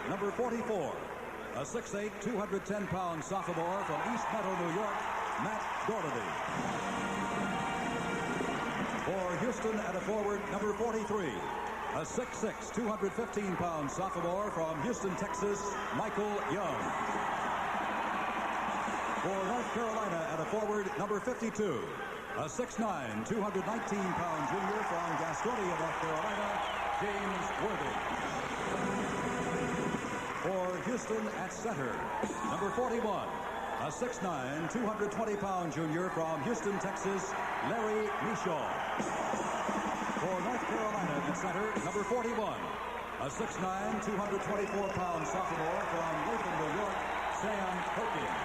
number 44. A 6'8", 210-pound sophomore from East Meadow, New York, Matt Doherty. For Houston at a forward, number 43. A 6'6", 215-pound sophomore from Houston, Texas, Michael Young. For North Carolina at a forward, number 52. A 6'9", 219-pound junior from Gastonia, North Carolina, James Worthy. For Houston at center, number 41. A 6'9", 220-pound junior from Houston, Texas, Larry Michaud. For North Carolina at center, number 41. A 6'9", 224-pound sophomore from Latham, New York, Sam Perkins.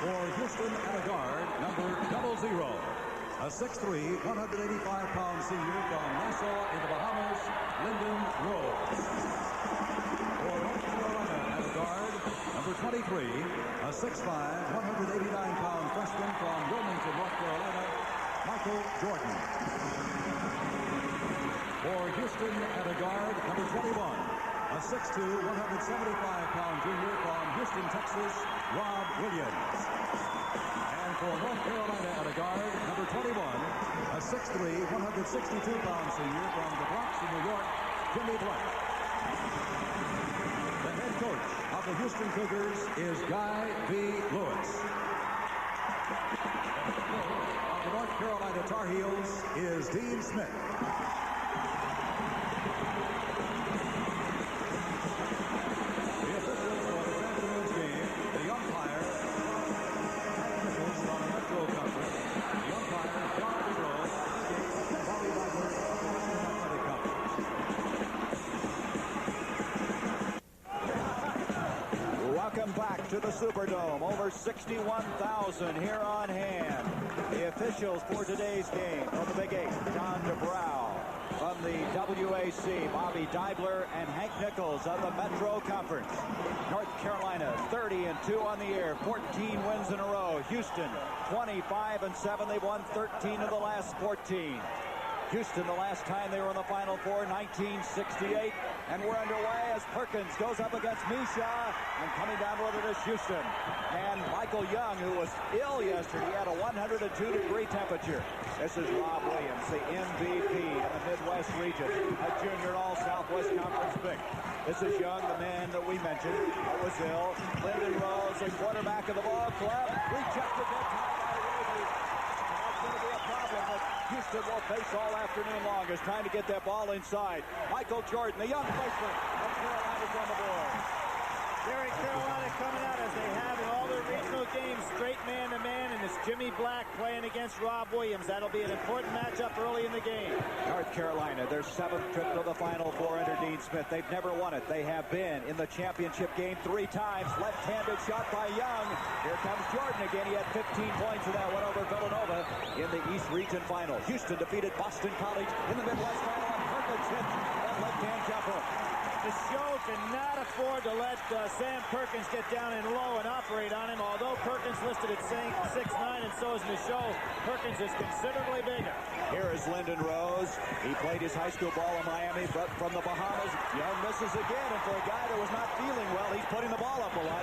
For Houston at a guard, number 00. A 6'3", 185-pound senior from Nassau in the Bahamas, Lyndon Rose. For North Carolina at a guard, number 23. A 6'5", 189-pound freshman from Wilmington, North Carolina, Michael Jordan. For Houston at a guard, number 21. A 6'2", 175-pound junior from Houston, Texas, Rob Williams. And for North Carolina at a guard, number 21. A 6'3", 162-pound senior from the Bronx in New York, Jimmy Black. The head coach of the Houston Cougars is Guy V. Lewis. The North Carolina Tar Heels is Dean Smith. The officials for this afternoon's game, the umpire, officials from the Metro Conference, the umpire, John Control, Bobby Wagner, Athletic Conference. Welcome back to the Superdome. Over 61,000 here on hand. The officials for today's game from the Big Eight, John DeBrow. From the WAC, Bobby Deibler and Hank Nichols of the Metro Conference. North Carolina 30-2 on the year, 14 wins in a row. Houston 25-7. They've won 13 of the last 14. Houston, the last time they were in the Final Four, 1968. And we're underway as Perkins goes up against Misha. And coming down with it is Houston. And Michael Young, who was ill yesterday, had a 102-degree temperature. This is Rob Williams, the MVP in the Midwest region, a junior All-Southwest Conference pick. This is Young, the man that we mentioned, that was ill. Lyndon Rose, the quarterback of the ball club, rejected that time by Roby. That's going to be a problem that Houston will face all afternoon long, is trying to get that ball inside. Michael Jordan, the young freshman of Carolina's on the board. There Carolina coming out as they have in all their regional games, straight man-to-man, and it's Jimmy Black playing against Rob Williams. That'll be an important matchup early in the game. North Carolina, their 7th trip to the Final Four under Dean Smith. They've never won it. They have been in the championship game 3 times. Left-handed shot by Young. Here comes Jordan again. He had 15 points in that one over Villanova in the East Region Final. Houston defeated Boston College in the Midwest Final, and Perkins hit that left-hand jumper. The show cannot afford to let Sam Perkins get down and low and operate on him. Although Perkins listed at 6'9", and so is Michaud, Perkins is considerably bigger. Here is Lyndon Rose. He played his high school ball in Miami, but from the Bahamas. Young misses again, and for a guy that was not feeling well, he's putting the ball up a lot.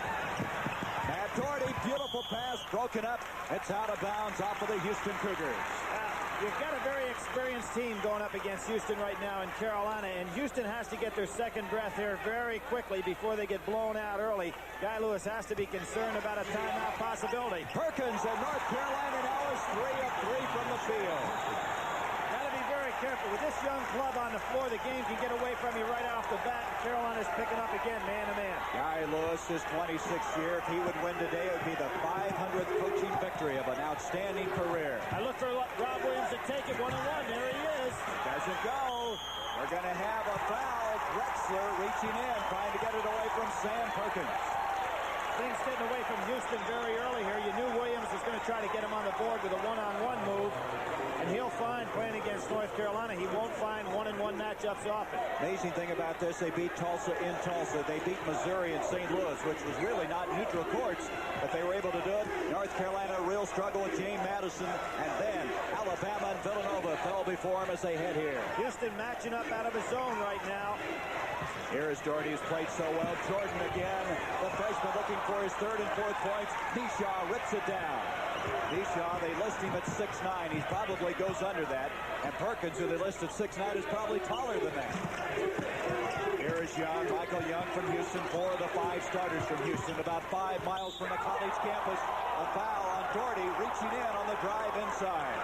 Matt Doherty, beautiful pass, broken up. It's out of bounds off of the Houston Cougars. You've got a very experienced team going up against Houston right now in Carolina, and Houston has to get their second breath here very quickly before they get blown out early. Guy Lewis has to be concerned about a timeout possibility. Perkins and North Carolina now is 3 of 3 from the field. Got to be very careful. With this young club on the floor, the game can get away from you right off the bat. Carolina's picking up again, man-to-man. Guy Lewis, his 26th year. If he would win today, it would be the 500th coaching victory of an outstanding career. I look for Rob Williams to take it one-on-one. There he is. Doesn't go. We're going to have a foul. Drexler reaching in, trying to get it away from Sam Perkins. Things getting away from Houston very early here. You knew Williams was going to try to get him on the board with a one-on-one move. And he'll find, playing against North Carolina, he won't find one-on-one matchups often. Amazing thing about this, they beat Tulsa in Tulsa. They beat Missouri in St. Louis, which was really not neutral courts, but they were able to do it. North Carolina, a real struggle with James Madison. And then Alabama and Villanova fell well before him as they head here. Houston matching up out of his zone right now. Here is Doherty, who's played so well. Jordan again. The freshman looking for his third and fourth points. Nishaw rips it down. Nishaw, they list him at 6'9". He probably goes under that. And Perkins, who they list at 6'9", is probably taller than that. Here is Young, Michael Young from Houston, 4 of the 5 starters from Houston, about 5 miles from the college campus. A foul on Doherty, reaching in on the drive inside.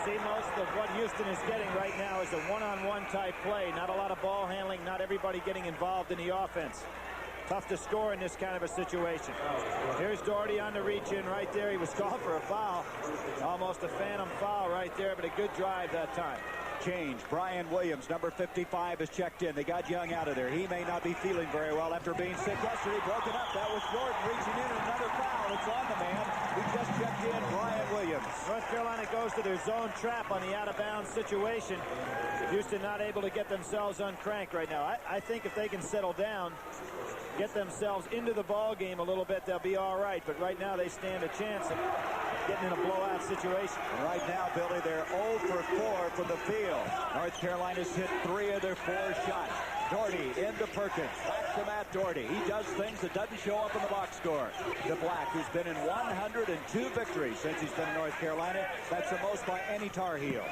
See, most of what Houston is getting right now is a one-on-one type play. Not a lot of ball handling, not everybody getting involved in the offense. Tough to score in this kind of a situation. Here's Doherty on the reach-in right there. He was called for a foul. Almost a phantom foul right there, but a good drive that time. Change. Brian Williams, number 55, is checked in. They got Young out of there. He may not be feeling very well after being sick yesterday. Broken up. That was Jordan reaching in, and another foul. It's on the man. We just checked in Brian Williams. North Carolina goes to their zone trap on the out-of-bounds situation. Houston not able to get themselves uncranked right now. I think if they can settle down, get themselves into the ball game a little bit, they'll be all right. But right now they stand a chance of getting in a blowout situation. And right now, Billy, they're 0 for 4 from the field. North Carolina's hit 3 of their 4 shots. Doherty into Perkins. Back to Matt Doherty. He does things that doesn't show up in the box score. To Black, who's been in 102 victories since he's been in North Carolina. That's the most by any Tar Heel.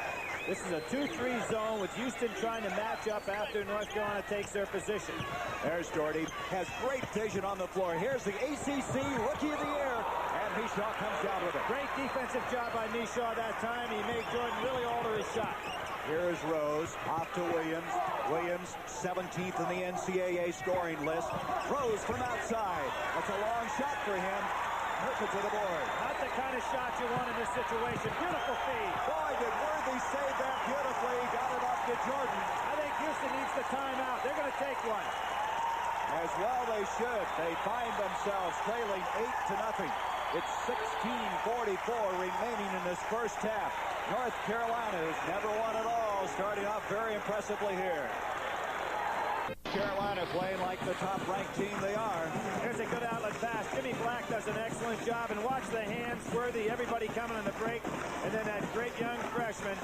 This is a 2-3 zone with Houston trying to match up after North Carolina takes their position. There's Doherty. Has great vision on the floor. Here's the ACC Rookie of the Year. And Nishaw comes down with it. Great defensive job by Nishaw that time. He made Jordan really alter his shot. Here is Rose. Off to Williams. Williams, 17th in the NCAA scoring list. Rose from outside. That's a long shot for him. Perkins to the board. Not the kind of shot you want in this situation. Beautiful feed. Boy, did Worthy save that beautifully. Got it up to Jordan. I think Houston needs the timeout. They're going to take one. As well they should. They find themselves trailing 8-0. It's 16:44 remaining in this first half. North Carolina has never won at all, starting off very impressively here. Carolina playing like the top-ranked team they are. Here's a good outlet pass. Jimmy Black does an excellent job, and watch the hands. Worthy, everybody coming on the break, and then that great young freshman,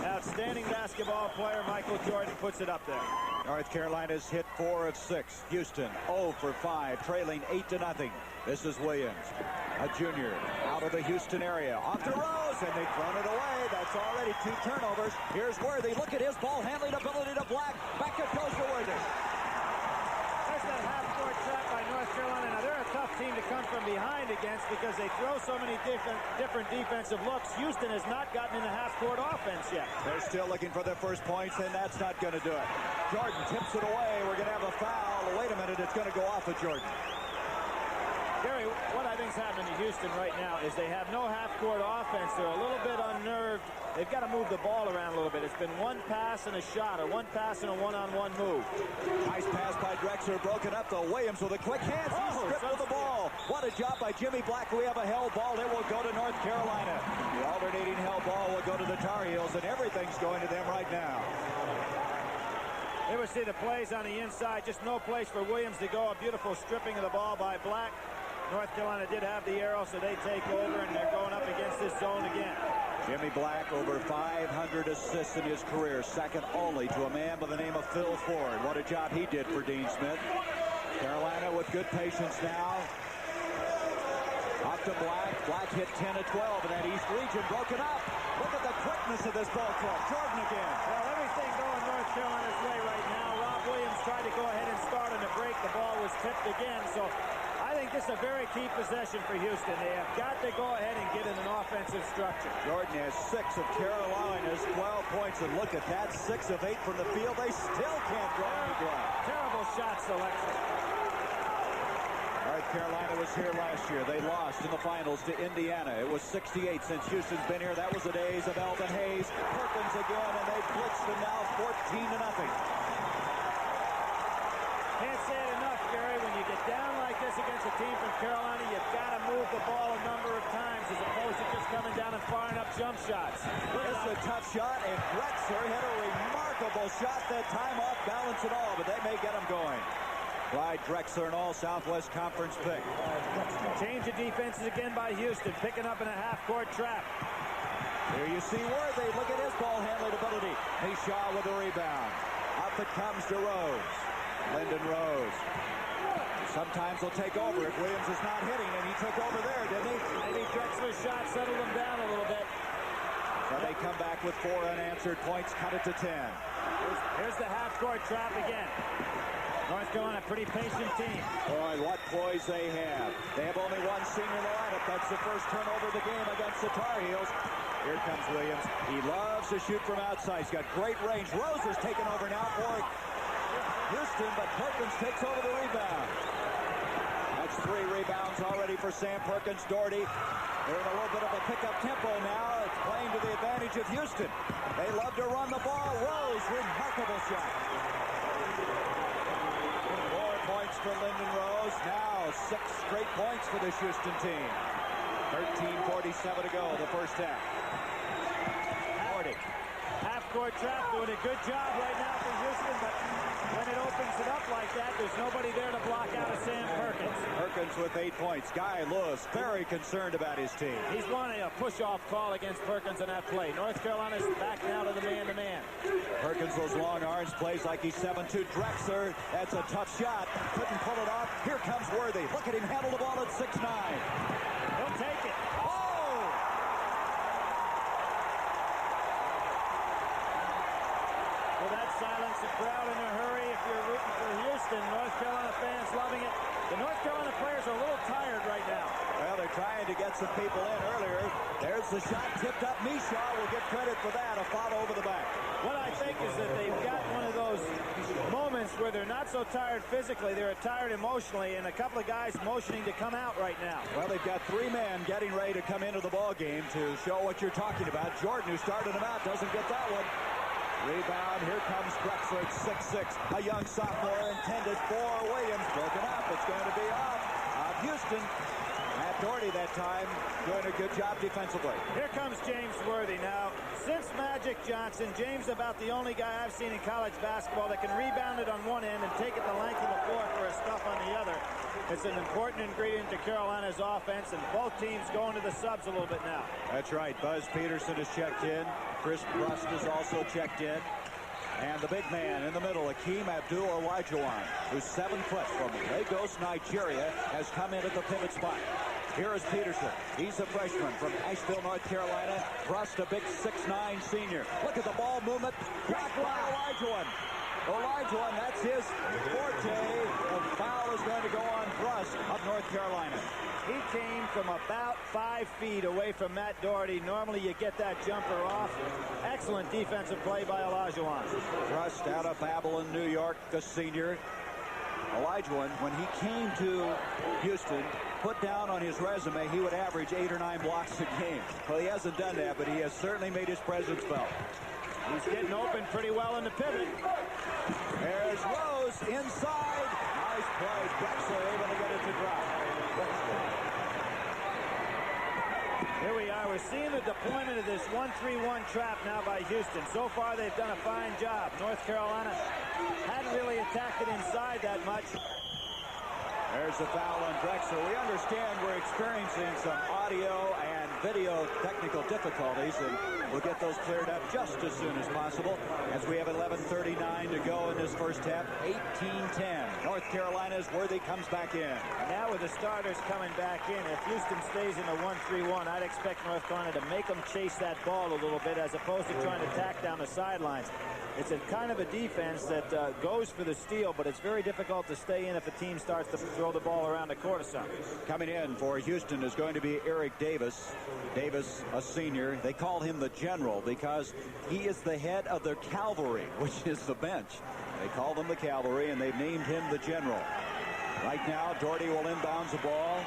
outstanding basketball player, Michael Jordan, puts it up there. North Carolina's hit 4 of 6. Houston 0 for 5, trailing 8-0. This is Williams, a junior, out of the Houston area. Off to Rose, and they've thrown it away. That's already 2 turnovers. Here's Worthy. Look at his ball handling ability to Black. Back it goes to Worthy. There's that half-court trap by North Carolina. Now, they're a tough team to come from behind against because they throw so many different defensive looks. Houston has not gotten in the half-court offense yet. They're still looking for their first points, and that's not going to do it. Jordan tips it away. We're going to have a foul. Wait a minute. It's going to go off of Jordan. Gary, what I think is happening to Houston right now is they have no half-court offense. They're a little bit unnerved. They've got to move the ball around a little bit. It's been one pass and a shot, or one pass and a one-on-one move. Nice pass by Drexler, broken up to Williams with a quick hands. He's stripped with the ball. What a job by Jimmy Black. We have a held ball. It will go to North Carolina. The alternating held ball will go to the Tar Heels, and everything's going to them right now. Here we see the plays on the inside. Just no place for Williams to go. A beautiful stripping of the ball by Black. North Carolina did have the arrow, so they take over, and they're going up against this zone again. Jimmy Black, over 500 assists in his career, second only to a man by the name of Phil Ford. What a job he did for Dean Smith. Carolina with good patience now. Off to Black. Black hit 10 of 12 in that East region, broken up. Look at the quickness of this ball club. Jordan again. Well, everything going North Carolina's way right now. Rob Williams tried to go ahead and start on the break. The ball was tipped again, so I think this is a very key possession for Houston. They have got to go ahead and get in an offensive structure. Jordan has 6 of Carolina's 12 points, and look at that, 6 of 8 from the field. They still can't draw any blood. Terrible shot selection. North Carolina was here last year. They lost in the finals to Indiana. It was 68 since Houston's been here. That was the days of Elvin Hayes. Perkins again, and they blitzed them now 14-0. Can't say it enough, Gary. When you get down like this against a team from Carolina, you've got to move the ball a number of times as opposed to just coming down and firing up jump shots. It's a tough shot, and Drexler hit a remarkable shot that time, off balance and all, but they may get him going. Clyde Drexler, an all-Southwest Conference pick. Change of defenses again by Houston, picking up in a half-court trap. Here you see Worthy. Look at his ball handling ability. Mishaw with the rebound. Up it comes to Rose. Lyndon Rose. Sometimes he'll take over if Williams is not hitting, and he took over there, didn't he? Maybe Drexler's shot settled him down a little bit. So they come back with 4 unanswered points, cut it to 10. Here's the half-court trap again. North Carolina, pretty patient team. Boy, what poise they have. They have only one senior in the lineup. That's the first turnover of the game against the Tar Heels. Here comes Williams. He loves to shoot from outside. He's got great range. Rose is taking over now for Houston, but Perkins takes over the rebound. That's 3 rebounds already for Sam Perkins. Doherty, they're in a little bit of a pickup tempo now. It's playing to the advantage of Houston. They love to run the ball. Rose, remarkable shot. 4 points for Lyndon Rose. Now 6 straight points for this Houston team. 13:47 to go, the first half. Half-court trap doing a good job right now for Houston, but when it opens it up like that, there's nobody there to block out of Sam Perkins. Perkins with 8 points. Guy Lewis very concerned about his team. He's wanting a push-off call against Perkins on that play. North Carolina's back now to the man-to-man. Perkins, those long arms, plays like he's 7'2". Drexler, that's a tough shot. Couldn't pull it off. Here comes Worthy. Look at him handle the ball at 6'9". He'll take it. Silence the crowd in a hurry if you're rooting for Houston. North Carolina fans loving it. The North Carolina players are a little tired right now. Well, they're trying to get some people in earlier. There's the shot tipped up. Mishaw will get credit for that. A foul over the back. What I think is that they've got one of those moments where they're not so tired physically, they're tired emotionally, and a couple of guys motioning to come out right now. Well, they've got 3 men getting ready to come into the ball game to show what you're talking about. Jordan, who started them out, doesn't get that one. Rebound, here comes Drexler at 6'6". A young sophomore intended for Williams. Broken up, it's going to be off Houston. Matt Doherty that time doing a good job defensively. Here comes James Worthy now. Since Magic Johnson, James about the only guy I've seen in college basketball that can rebound it on one end and take it the length of the floor for a stuff on the other. It's an important ingredient to Carolina's offense, and both teams going to the subs a little bit now. That's right. Buzz Peterson has checked in. Chris Brust is also checked in. And the big man in the middle, Akeem Abdul-Olajuwon, who's 7 foot from Lagos, Nigeria, has come in at the pivot spot. Here is Peterson. He's a freshman from Asheville, North Carolina. Brust, a big 6'9" senior. Look at the ball movement. Blocked by Olajuwon. Olajuwon, that's his forte. The foul is going to go on Brust of North Carolina. He came from about 5 feet away from Matt Doherty. Normally you get that jumper off. Excellent defensive play by Olajuwon. Brust out of Babylon, New York, the senior. Olajuwon, when he came to Houston, put down on his resume he would average 8 or 9 blocks a game. Well, he hasn't done that, but he has certainly made his presence felt. He's getting open pretty well in the pivot. There's Rose inside. Nice play. Drexler able to get it to drop. Here we are. We're seeing the deployment of this 1-3-1 trap now by Houston. So far, they've done a fine job. North Carolina hadn't really attacked it inside that much. There's the foul on Drexler. We understand we're experiencing some audio and video technical difficulties, and we'll get those cleared up just as soon as possible as we have 11:39 to go in this first half. 18-10. North Carolina's Worthy comes back in. Now with the starters coming back in, if Houston stays in the 1-3-1, I'd expect North Carolina to make them chase that ball a little bit as opposed to trying to tack down the sidelines. It's a kind of a defense that goes for the steal, but it's very difficult to stay in if a team starts to throw the ball around the court or something. Coming in for Houston is going to be Eric Davis. Davis, a senior. They call him the general because he is the head of their cavalry, which is the bench. They call them the cavalry, and they've named him the general. Right now, Doherty will inbounds the ball.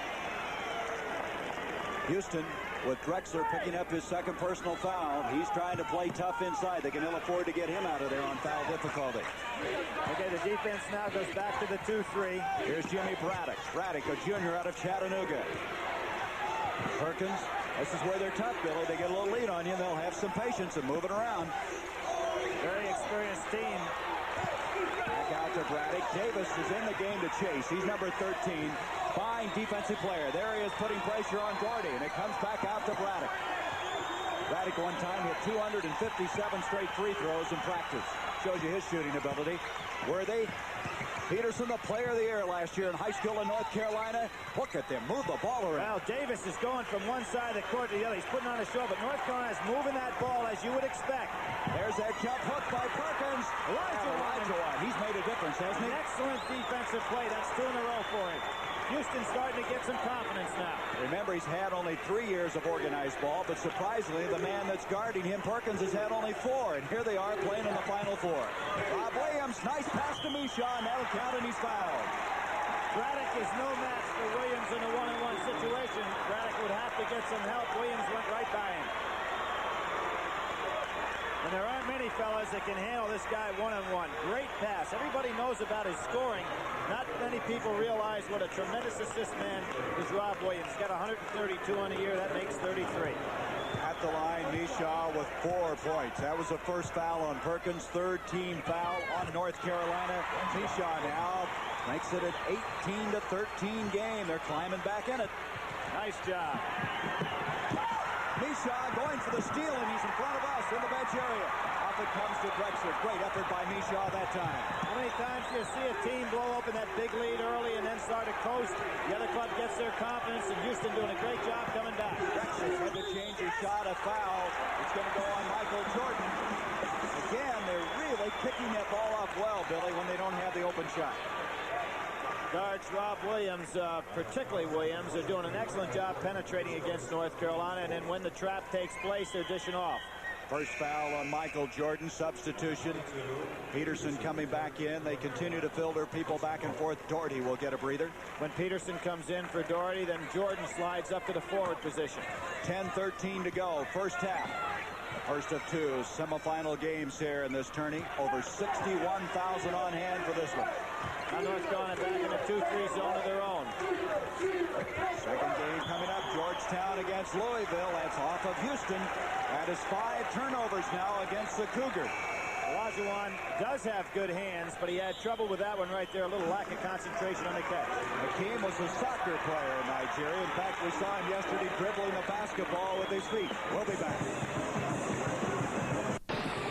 Houston, with Drexler picking up his second personal foul, he's trying to play tough inside. They can ill afford to get him out of there on foul difficulty. Okay, the defense now goes back to the 2-3. Here's Jimmy Braddock. Braddock, a junior out of Chattanooga. Perkins, this is where they're tough, Billy. They get a little lead on you, and they'll have some patience and move it around. Very experienced team. Back out to Braddock. Davis is in the game to chase. He's number 13. Fine defensive player. There he is putting pressure on Doherty, and it comes back out to Braddock. Braddock one time hit 257 straight free throws in practice. Shows you his shooting ability. Worthy. Peterson, the player of the year last year in high school in North Carolina. Look at them move the ball around. Well, Davis is going from one side of the court to the other. He's putting on a show, but North Carolina is moving that ball as you would expect. There's that jump hook by Perkins. Elijah. He's made a difference, hasn't he? An excellent defensive play. That's 2 in a row for him. Houston's starting to get some confidence now. Remember, he's had only 3 years of organized ball, but surprisingly, the man that's guarding him, Perkins, has had only 4. And here they are playing in the Final Four. Rob Williams, nice pass to Misha, and that'll count, and he's fouled. Braddock is no match for Williams in a one-on-one situation. Braddock would have to get some help. Williams went right by him. And there aren't many fellas that can handle this guy one-on-one. Great pass. Everybody knows about his scoring. Not many people realize what a tremendous assist man is Rob Williams. He's got 132 on the year. That makes 33. At the line, Misha with 4 points. That was the first foul on Perkins. 3rd team foul on North Carolina. Misha now makes it an 18-13 game. They're climbing back in it. Nice job. Misha going for the steal, and he's in front of us in the bench area. Off it comes to Drexler. Great effort by Misha that time. How many times do you see a team blow open that big lead early and then start to coast? The other club gets their confidence, and Houston doing a great job coming back. Drexler had to change his shot, a foul. It's going to go on Michael Jordan. Again, they're really picking that ball up well, Billy, when they don't have the open shot. Guards Rob Williams, particularly Williams, are doing an excellent job penetrating against North Carolina, and then when the trap takes place, they're dishing off. First foul on Michael Jordan, substitution. Peterson coming back in. They continue to fill their people back and forth. Doherty will get a breather. When Peterson comes in for Doherty, then Jordan slides up to the forward position. 10-13 to go, first half. First of 2 semifinal games here in this tourney. Over 61,000 on hand for this one. Now North Carolina back in the 2-3 zone of their own. Second game coming up, Georgetown against Louisville. That's off of Houston. That is 5 turnovers now against the Cougars. Olajuwon does have good hands, but he had trouble with that one right there. A little lack of concentration on the catch. Hakeem was a soccer player in Nigeria. In fact, we saw him yesterday dribbling a basketball with his feet. We'll be back.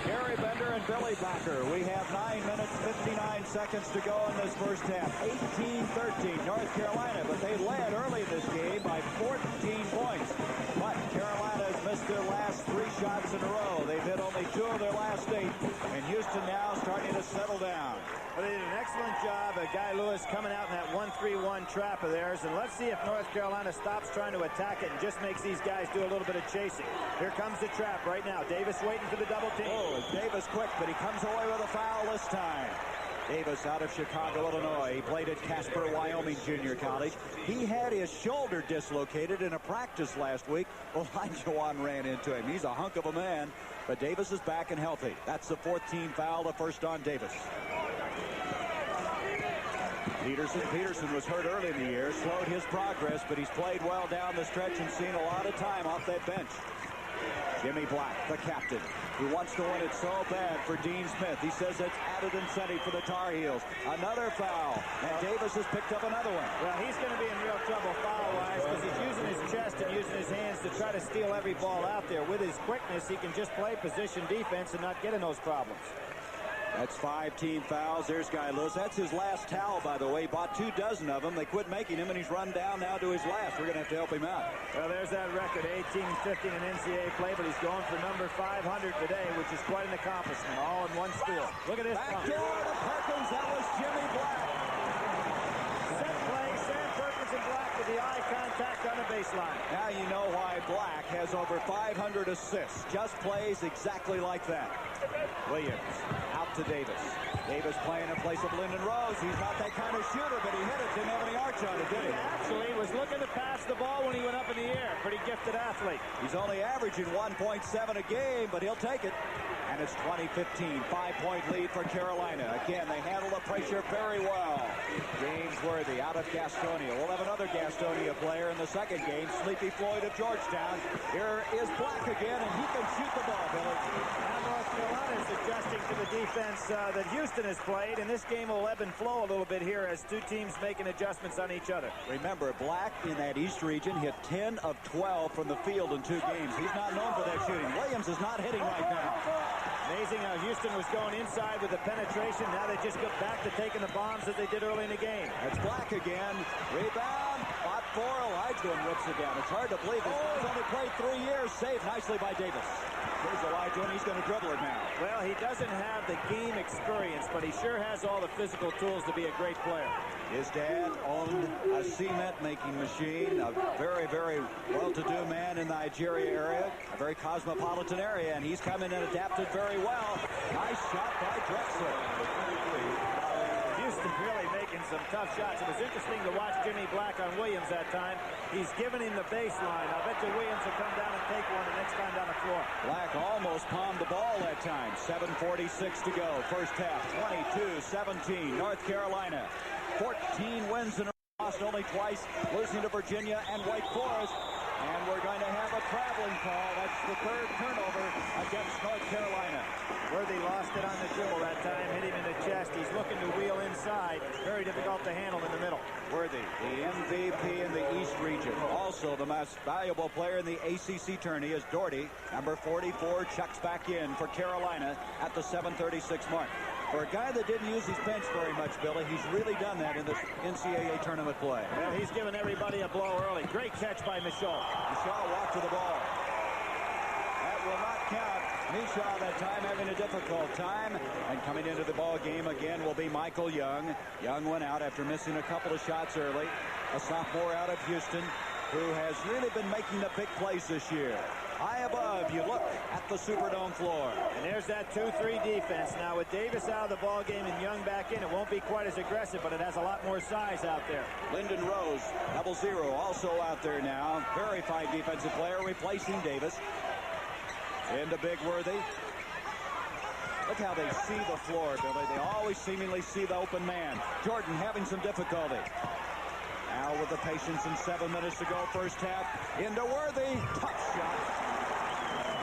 Gary Bender and Billy Backer. We have 9 minutes, 59 seconds to go in this first half. 18-13 North Carolina, but they led early in this game by 14 points. But Carolina has missed their last 3 shots in a row. They've hit only 2 of their last 8. And Houston now starting to settle down. Well, they did an excellent job of Guy Lewis coming out in that 1-3-1 trap of theirs. And let's see if North Carolina stops trying to attack it and just makes these guys do a little bit of chasing. Here comes the trap right now. Davis waiting for the double team. Oh, Davis quick, but he comes away with a foul this time. Davis out of Chicago, Illinois. He played at Casper, Wyoming Junior College. He had his shoulder dislocated in a practice last week. Olajuwon ran into him. He's a hunk of a man, but Davis is back and healthy. That's the 4th team foul, the first on Davis. Peterson was hurt early in the year, slowed his progress, but he's played well down the stretch and seen a lot of time off that bench. Jimmy Black, the captain, who wants to win it so bad for Dean Smith. He says it's added incentive for the Tar Heels. Another foul, and Davis has picked up another one. Well, he's going to be in real trouble foul-wise because he's using his chest and using his hands to try to steal every ball out there. With his quickness, he can just play position defense and not get in those problems. That's 5 team fouls. There's Guy Lewis. That's his last towel, by the way. He bought 2 dozen of them. They quit making him, and he's run down now to his last. We're going to have to help him out. Well, there's that record, 18-15 in NCAA play, but he's going for number 500 today, which is quite an accomplishment, all in one steal. Look at this. Back door to Perkins. That was Jimmy Black. Set play, Sam Perkins and Black with the eye contact on the baseline. Now you know why Black has over 500 assists. Just plays exactly like that. Williams out to Davis. Davis playing in place of Lyndon Rose. He's not that kind of shooter, but he hit it. Didn't have any arch on it, did he? Actually, was looking to pass the ball when he went up in the air. Pretty gifted athlete. He's only averaging 1.7 a game, but he'll take it. And it's 20-15, 5-point lead for Carolina. Again, they handle the pressure very well. James Worthy out of Gastonia. We'll have another Gastonia player in the second game, Sleepy Floyd of Georgetown. Here is Black again, and he can shoot the ball, Billy. Now North Carolina is adjusting to the defense that Houston has played, and this game will ebb and flow a little bit here as two teams making adjustments on each other. Remember, Black in that East region hit 10 of 12 from the field in 2 games. He's not known for that shooting. Williams is not hitting right now. Amazing how Houston was going inside with the penetration. Now they just go back to taking the bombs that they did early in the game. That's Black again. Rebound. Fought for. Elijah rips it down. It's hard to believe. This guy's only played 3 years. Saved nicely by Davis. Here's Elijah, and he's going to dribble it now. Well, he doesn't have the game experience, but he sure has all the physical tools to be a great player. His dad owned a cement-making machine, a very, very well-to-do man in the Nigeria area, a very cosmopolitan area, and he's come in and adapted very well. Nice shot by Drexler. Houston really making some tough shots. It was interesting to watch Jimmy Black on Williams that time. He's giving him the baseline. I bet you Williams will come down and take one the next time down the floor. Black Almost palmed the ball that time. 7:46 to go. First half, 22-17. North Carolina. 14 wins in a row, lost only twice, losing to Virginia and Wake Forest. And we're going to have a traveling call. That's the 3rd turnover against North Carolina. Worthy lost it on the dribble that time, hit him in the chest. He's looking to wheel inside. Very difficult to handle in the middle. Worthy, the MVP in the East region. Also the most valuable player in the ACC tourney is Doherty. Number 44 checks back in for Carolina at the 7:36 mark. For a guy that didn't use his bench very much, Billy, he's really done that in this NCAA tournament play. Well, he's given everybody a blow early. Great catch by Michaud. Michaud walked to the ball. That will not count. Michaud that time having a difficult time. And coming into the ball game again will be Michael Young. Young went out after missing a couple of shots early. A sophomore out of Houston who has really been making the big plays this year. High above, you look at the Superdome floor. And there's that 2-3 defense. Now with Davis out of the ball game and Young back in, it won't be quite as aggressive, but it has a lot more size out there. Lyndon Rose, 0-0, also out there now. Very fine defensive player, replacing Davis. Into Big Worthy. Look how they see the floor, Billy. They always seemingly see the open man. Jordan having some difficulty. Now with the patience and 7 minutes to go, first half. Into Worthy. Tough shot.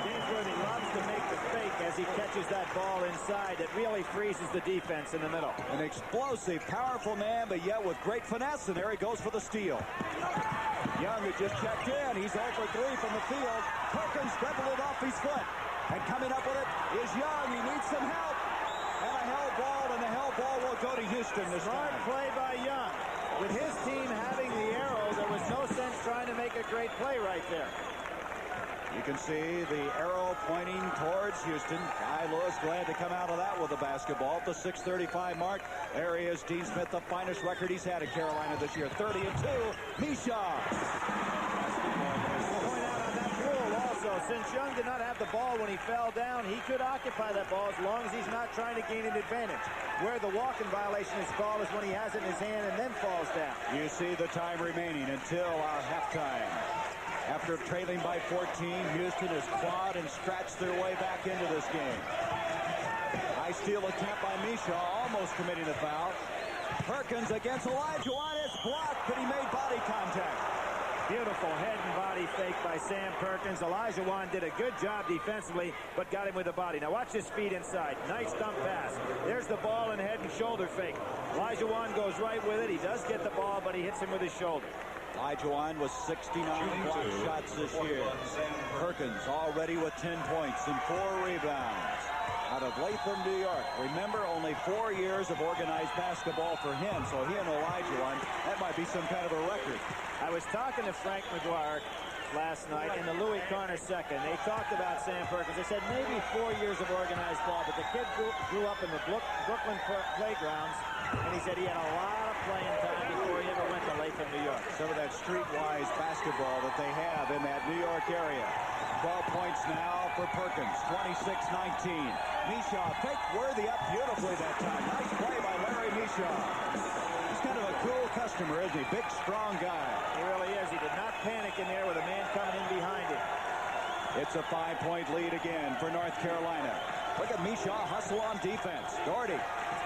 James Worthy loves to make the fake as he catches that ball inside. It really freezes the defense in the middle. An explosive, powerful man, but yet with great finesse, and there he goes for the steal. Young had just checked in. He's 0 for 3 from the field. Perkins dribbled it off his foot. And coming up with it is Young. He needs some help. And a held ball, and the held ball will go to Houston this Smart time. play by Young. With his team having the arrow, there was no sense trying to make a great play right there. You can see the arrow pointing towards Houston. Guy Lewis glad to come out of that with the basketball at the 6:35 mark. There he is, Dean Smith, the finest record he's had at Carolina this year. 30-2. Michaud. Point out on that rule also, since Young did not have the ball when he fell down, he could occupy that ball as long as he's not trying to gain an advantage. Where the walk-in violation is called is when he has it in his hand and then falls down. You see the time remaining until our halftime. After trailing by 14, Houston has clawed and scratched their way back into this game. Nice steal attempt by Michaud, almost committing a foul. Perkins against Elijah Wan. It's blocked, but he made body contact. Beautiful head and body fake by Sam Perkins. Elijah Wan did a good job defensively, but got him with the body. Now watch his speed inside. Nice dump pass. There's the ball and head and shoulder fake. Elijah Wan goes right with it. He does get the ball, but he hits him with his shoulder. Elijah Wan was 69 block shots this year. Perkins already with 10 points and 4 rebounds. Out of Latham, New York. Remember, only 4 years of organized basketball for him, so he and Elijah Wan, that might be some kind of a record. I was talking to Frank McGuire last night in the Louis Carner second. They talked about Sam Perkins. They said maybe 4 years of organized ball, but the kid grew up in the Brooklyn playgrounds, and he said he had a lot of playing time before he ever went to Latham, New York. Some of that streetwise basketball that they have in that New York area. 12 points now for Perkins, 26-19. Michaud fake Worthy up beautifully that time. Nice play by Larry Michaud. He's kind of a cool customer, isn't he? Big, strong guy. He really is. He did not panic in there with a man coming in behind him. It's a 5-point lead again for North Carolina. Look at Michaud hustle on defense. Doherty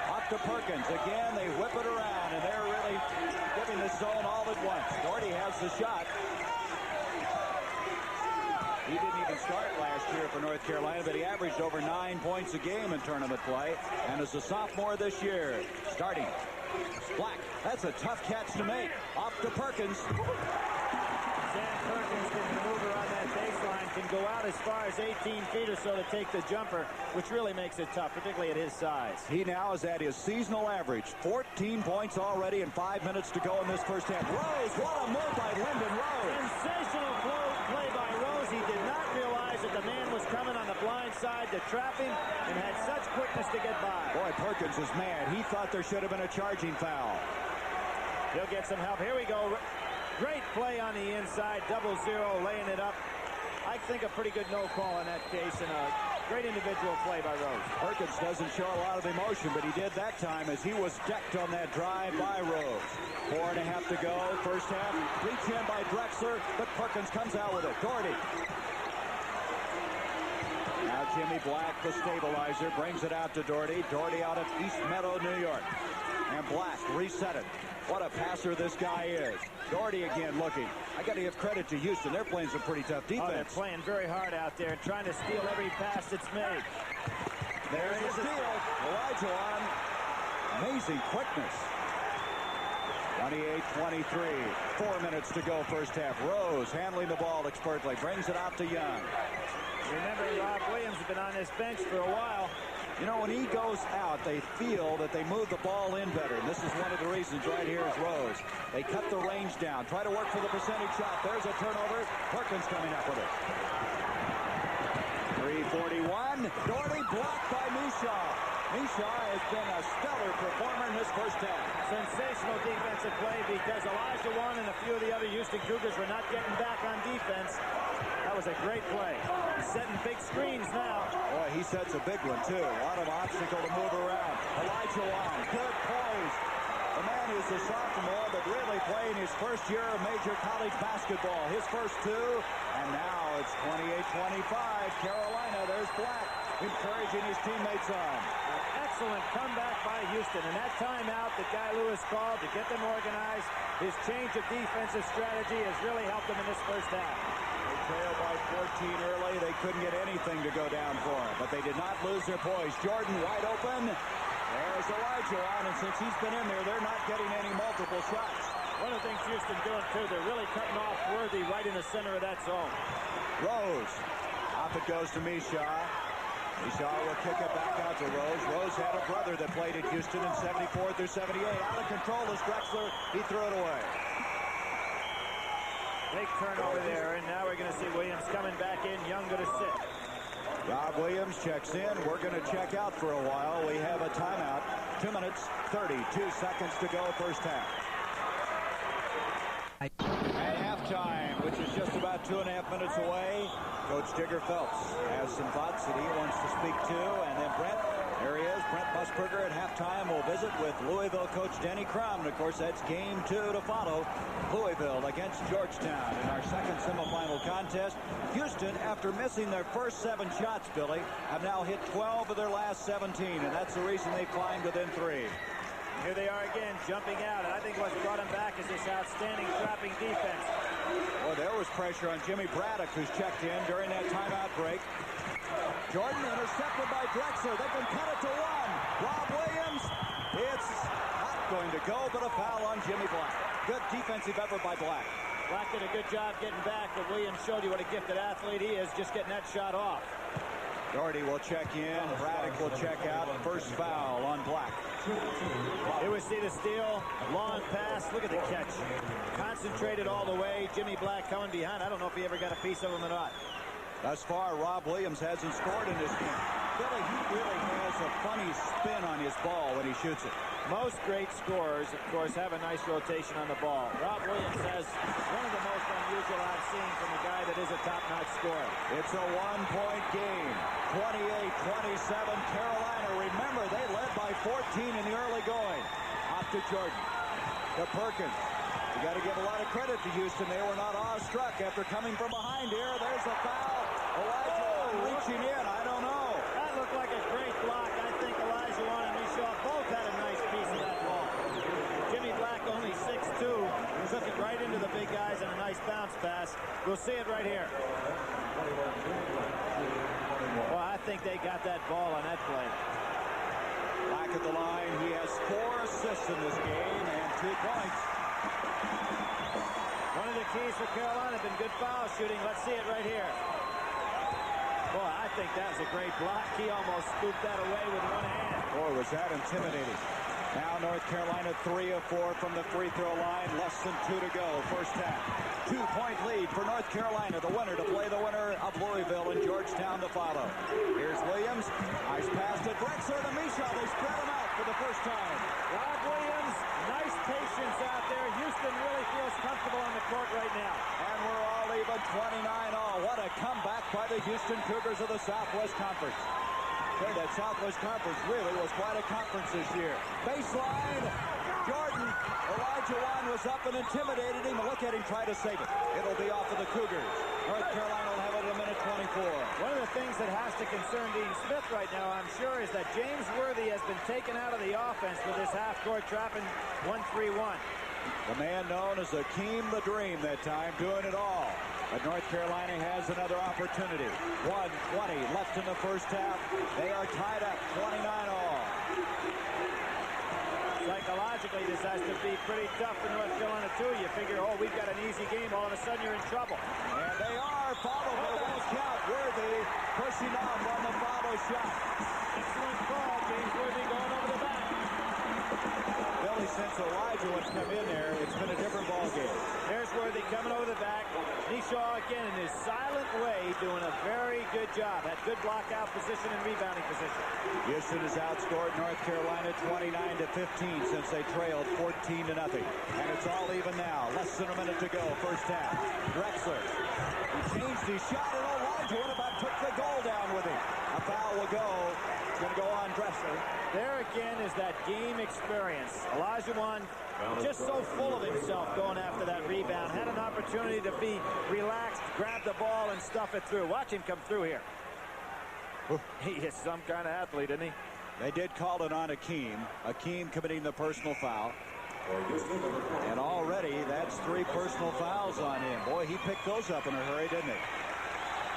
off to Perkins. Again, they whip it around, and they're really giving the zone all at once. Doherty has the shot. He didn't even start last year for North Carolina, but he averaged over 9 points a game in tournament play. And as a sophomore this year, starting. Black, that's a tough catch to make. Off to Perkins. Sam Perkins can maneuver on that baseline, can go out as far as 18 feet or so to take the jumper, which really makes it tough, particularly at his size. He now is at his seasonal average. 14 points already and 5 minutes to go in this first half. Rose, what a move by Lyndon Rose. Sensational play by Rose. He did not realize that the man was coming on the blind side to trap him and had such quickness to get by. Boy, Perkins is mad. He thought there should have been a charging foul. He'll get some help. Here we go. Great play on the inside. 0-0, laying it up. I think a pretty good no call in that case, and a great individual play by Rose. Perkins doesn't show a lot of emotion, but he did that time as he was decked on that drive by Rose. 4.5 to go. First half. Reach in by Drexler, but Perkins comes out with it. Doherty. Now Jimmy Black, the stabilizer, brings it out to Doherty. Doherty out of East Meadow, New York. And Black reset it. What a passer this guy is. Doherty again looking. I got to give credit to Houston. They're playing some pretty tough defense. Oh, they're playing very hard out there and trying to steal every pass that's made. There's the steal. Elijah on. Amazing quickness. 28-23. 4 minutes to go first half. Rose handling the ball expertly. Brings it out to Young. Remember, Rob Williams has been on this bench for a while. You know, when he goes out, they feel that they move the ball in better. And this is one of the reasons right here is Rose. They cut the range down. Try to work for the percentage shot. There's a turnover. Perkins coming up with it. 3:41. Doherty blocked by Mishaw. Mishaw has been a stellar performer in this first half. Sensational defensive play because Elijah Wan and a few of the other Houston Cougars were not getting back on defense. That was a great play. He's setting big screens now. Boy, he sets a big one, too. A lot of obstacle to move around. Elijah Wan, good poise. The man is a sophomore, but really playing his first year of major college basketball. His first two, and now it's 28-25. Carolina, there's Black, encouraging his teammates on. An excellent comeback by Houston, and that timeout that Guy Lewis called to get them organized, his change of defensive strategy has really helped them in this first half. Trailed by 14 early. They couldn't get anything to go down for him, but they did not lose their poise. Jordan wide open. There's Elijah on, and since he's been in there, they're not getting any multiple shots. One of the things Houston's doing, too, they're really cutting off Worthy right in the center of that zone. Rose. Off it goes to Mishaw. Mishaw will kick it back out to Rose. Rose had a brother that played at Houston in 74 through 78. Out of control is Drexler. He threw it away. Big turnover there, and now we're going to see Williams coming back in. Young going to sit. Rob Williams checks in. We're going to check out for a while. We have a timeout. 2 minutes, 32 seconds to go first half. At halftime, which is just about 2.5 minutes away, Coach Digger Phelps has some thoughts that he wants to speak to. And then Brent, there he is, Brent Musburger at halftime will visit with Louisville coach Denny Crum. And, of course, that's game 2 to follow. Louisville against Georgetown in our second semifinal contest. Houston, after missing their first 7 shots, Billy, have now hit 12 of their last 17. And that's the reason they climbed within 3. Here they are again, jumping out. And I think what's brought him back is this outstanding trapping defense. Well, there was pressure on Jimmy Braddock, who's checked in during that timeout break. Jordan intercepted by Drexler. They can cut it to 1. Rob Williams. It's not going to go, but a foul on Jimmy Black. Good defensive effort by Black. Black did a good job getting back, but Williams showed you what a gifted athlete he is, just getting that shot off. Doherty will check in. Braddock will check out. First foul on Black. Here we see the steal. Long pass. Look at the catch. Concentrated all the way. Jimmy Black coming behind. I don't know if he ever got a piece of him or not. Thus far, Rob Williams hasn't scored in this game. Billy, he really has a funny spin on his ball when he shoots it. Most great scorers, of course, have a nice rotation on the ball. Rob Williams has one of the most unusual I've seen from a guy that is a top-notch scorer. It's a 1-point game. 28-27 Carolina. Remember, they led by 14 in the early going. Off to Jordan. To Perkins. You got to give a lot of credit to Houston. They were not awestruck after coming from behind here. There's a foul. Elijah reaching in. I don't know. That looked like a great block. I think Elijah Wan and Mishaw both had a nice piece of that ball. Jimmy Black only 6'2", took it right into the big guys and a nice nice bounce pass. We'll see it right here. Well, I think they got that ball on that play. Black at the line. He has 4 assists in this game and 2 points. One of the keys for Carolina has been good foul shooting. Let's see it right here. Boy, I think that was a great block. He almost scooped that away with one hand. Boy, was that intimidating. Now North Carolina 3 of 4 from the free throw line. Less than 2 to go. First half. 2-point lead for North Carolina. The winner to play the winner of Louisville and Georgetown to follow. Here's Williams. Nice pass to Drexler to Misha. They spread him out for the first time. Rob Williams, nice patience out there. Houston really feels comfortable on the court right now. And we're all even 29-all. What a comeback by the Houston Cougars of the Southwest Conference. That Southwest Conference really was quite a conference this year. Baseline. Jordan. Elijah Wan was up and intimidated him. Look at him try to save it. It'll be off of the Cougars. North Carolina will have it in a minute 24. One of the things that has to concern Dean Smith right now, I'm sure, is that James Worthy has been taken out of the offense with this half-court trapping 1-3-1. The man known as Akeem the Dream that time, doing it all. But North Carolina has another opportunity. 1:20 left in the first half. They are tied up 29-all. Psychologically, this has to be pretty tough for North Carolina, too. You figure, oh, we've got an easy game. All of a sudden, you're in trouble. And they are. Follow the Wells count. Worthy pushing off on the follow shot. Excellent call. James Worthy going over the back. Billy, since Elijah has come in there, it's been a different ball game. There's Worthy coming over the back. Nishaw again in his silent way doing a very good job. Had good block out position and rebounding position. Houston has outscored North Carolina 29-15 since they trailed 14-0. And it's all even now. Less than a minute to go. First half. Drexler. He changed his shot and Elijah would about took the goal down with him. A foul will go. It's going to go on Drexler. There again is that game experience. Elijah Wan just so full of himself going after that rebound. Had an opportunity to be relaxed, grab the ball, and stuff it through. Watch him come through here. He is some kind of athlete, isn't he? They did call it on Akeem. Akeem committing the personal foul. And already that's 3 personal fouls on him. Boy, he picked those up in a hurry, didn't he?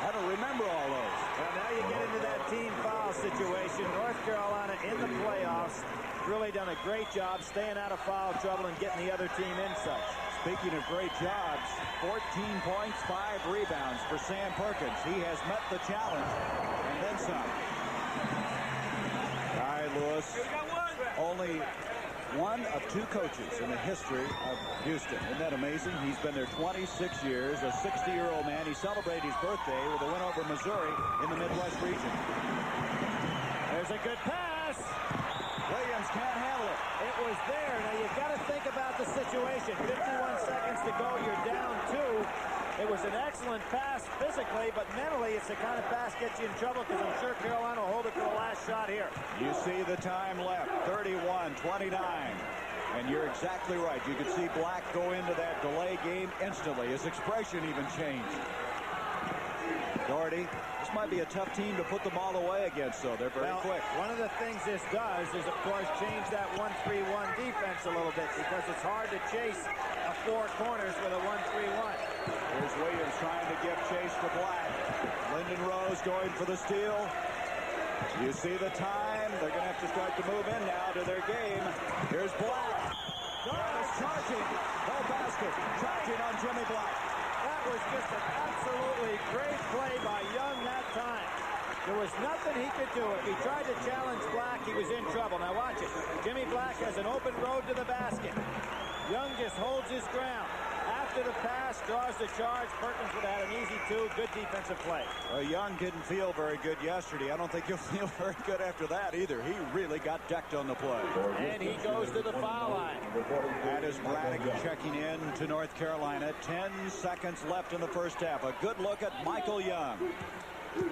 I don't remember all those. Well, now you get into that team foul situation. North Carolina in the playoffs really done a great job staying out of foul trouble and getting the other team in such. Speaking of great jobs, 14 points, 5 rebounds for Sam Perkins. He has met the challenge and then some. Guy Lewis, only one of 2 coaches in the history of Houston. Isn't that amazing? He's been there 26 years, a 60-year-old man. He celebrated his birthday with a win over Missouri in the Midwest region. There's a good pass. Williams can't handle it. It was there. Now you've got to think about the situation. 51 seconds to go. You're down 2. It was an excellent pass physically, but mentally it's the kind of pass gets you in trouble because I'm sure Carolina will hold it for the last shot here. You see the time left, 31-29. And you're exactly right. You could see Black go into that delay game instantly. His expression even changed. Doherty, this might be a tough team to put the ball away against, though. They're very quick. One of the things this does is, of course, change that 1-3-1 defense a little bit because it's hard to chase a 4 corners with a 1-3-1. Here's Williams trying to give chase to Black. Lyndon Rose going for the steal. You see the time. They're going to have to start to move in now to their game. Here's Black. Douglas charging. No basket. Charging on Jimmy Black. That was just an absolutely great play by Young that time. There was nothing he could do. If he tried to challenge Black, he was in trouble. Now watch it. Jimmy Black has an open road to the basket. Young just holds his ground. After the pass, draws the charge. Perkins would have had an easy 2. Good defensive play. Well, Young didn't feel very good yesterday. I don't think he'll feel very good after that either. He really got decked on the play. And he goes to the foul line. That is Braddock checking in to North Carolina. 10 seconds left in the first half. A good look at Michael Young.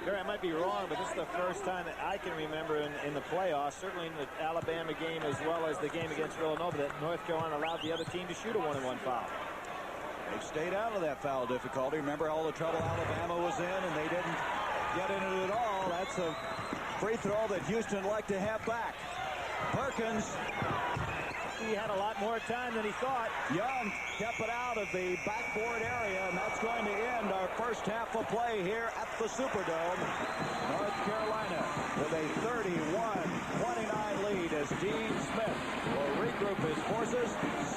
Gary, I might be wrong, but this is the first time that I can remember in the playoffs, certainly in the Alabama game as well as the game against Villanova, that North Carolina allowed the other team to shoot a 1-on-1 foul. They stayed out of that foul difficulty. Remember all the trouble Alabama was in, and they didn't get in it at all. That's a free throw that Houston would like to have back. Perkins after he had a lot more time than he thought. Young kept it out of the backboard area, and that's going to end our first half of play here at the Superdome. North Carolina with a 31-29 lead as Dean Smith will regroup his forces.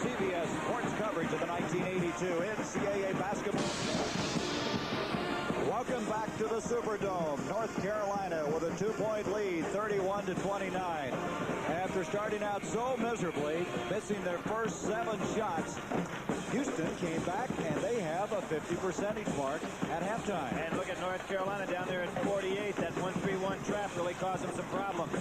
CBS Sports coverage of the 1982 NCAA basketball. Welcome back to the Superdome. North Carolina with a 2-point lead, 31-29. After starting out so miserably, missing their first 7 shots, Houston came back, and they have a 50 percentage mark at halftime. And look at North Carolina down there at 48. That 1-3-1 trap really caused them some problems.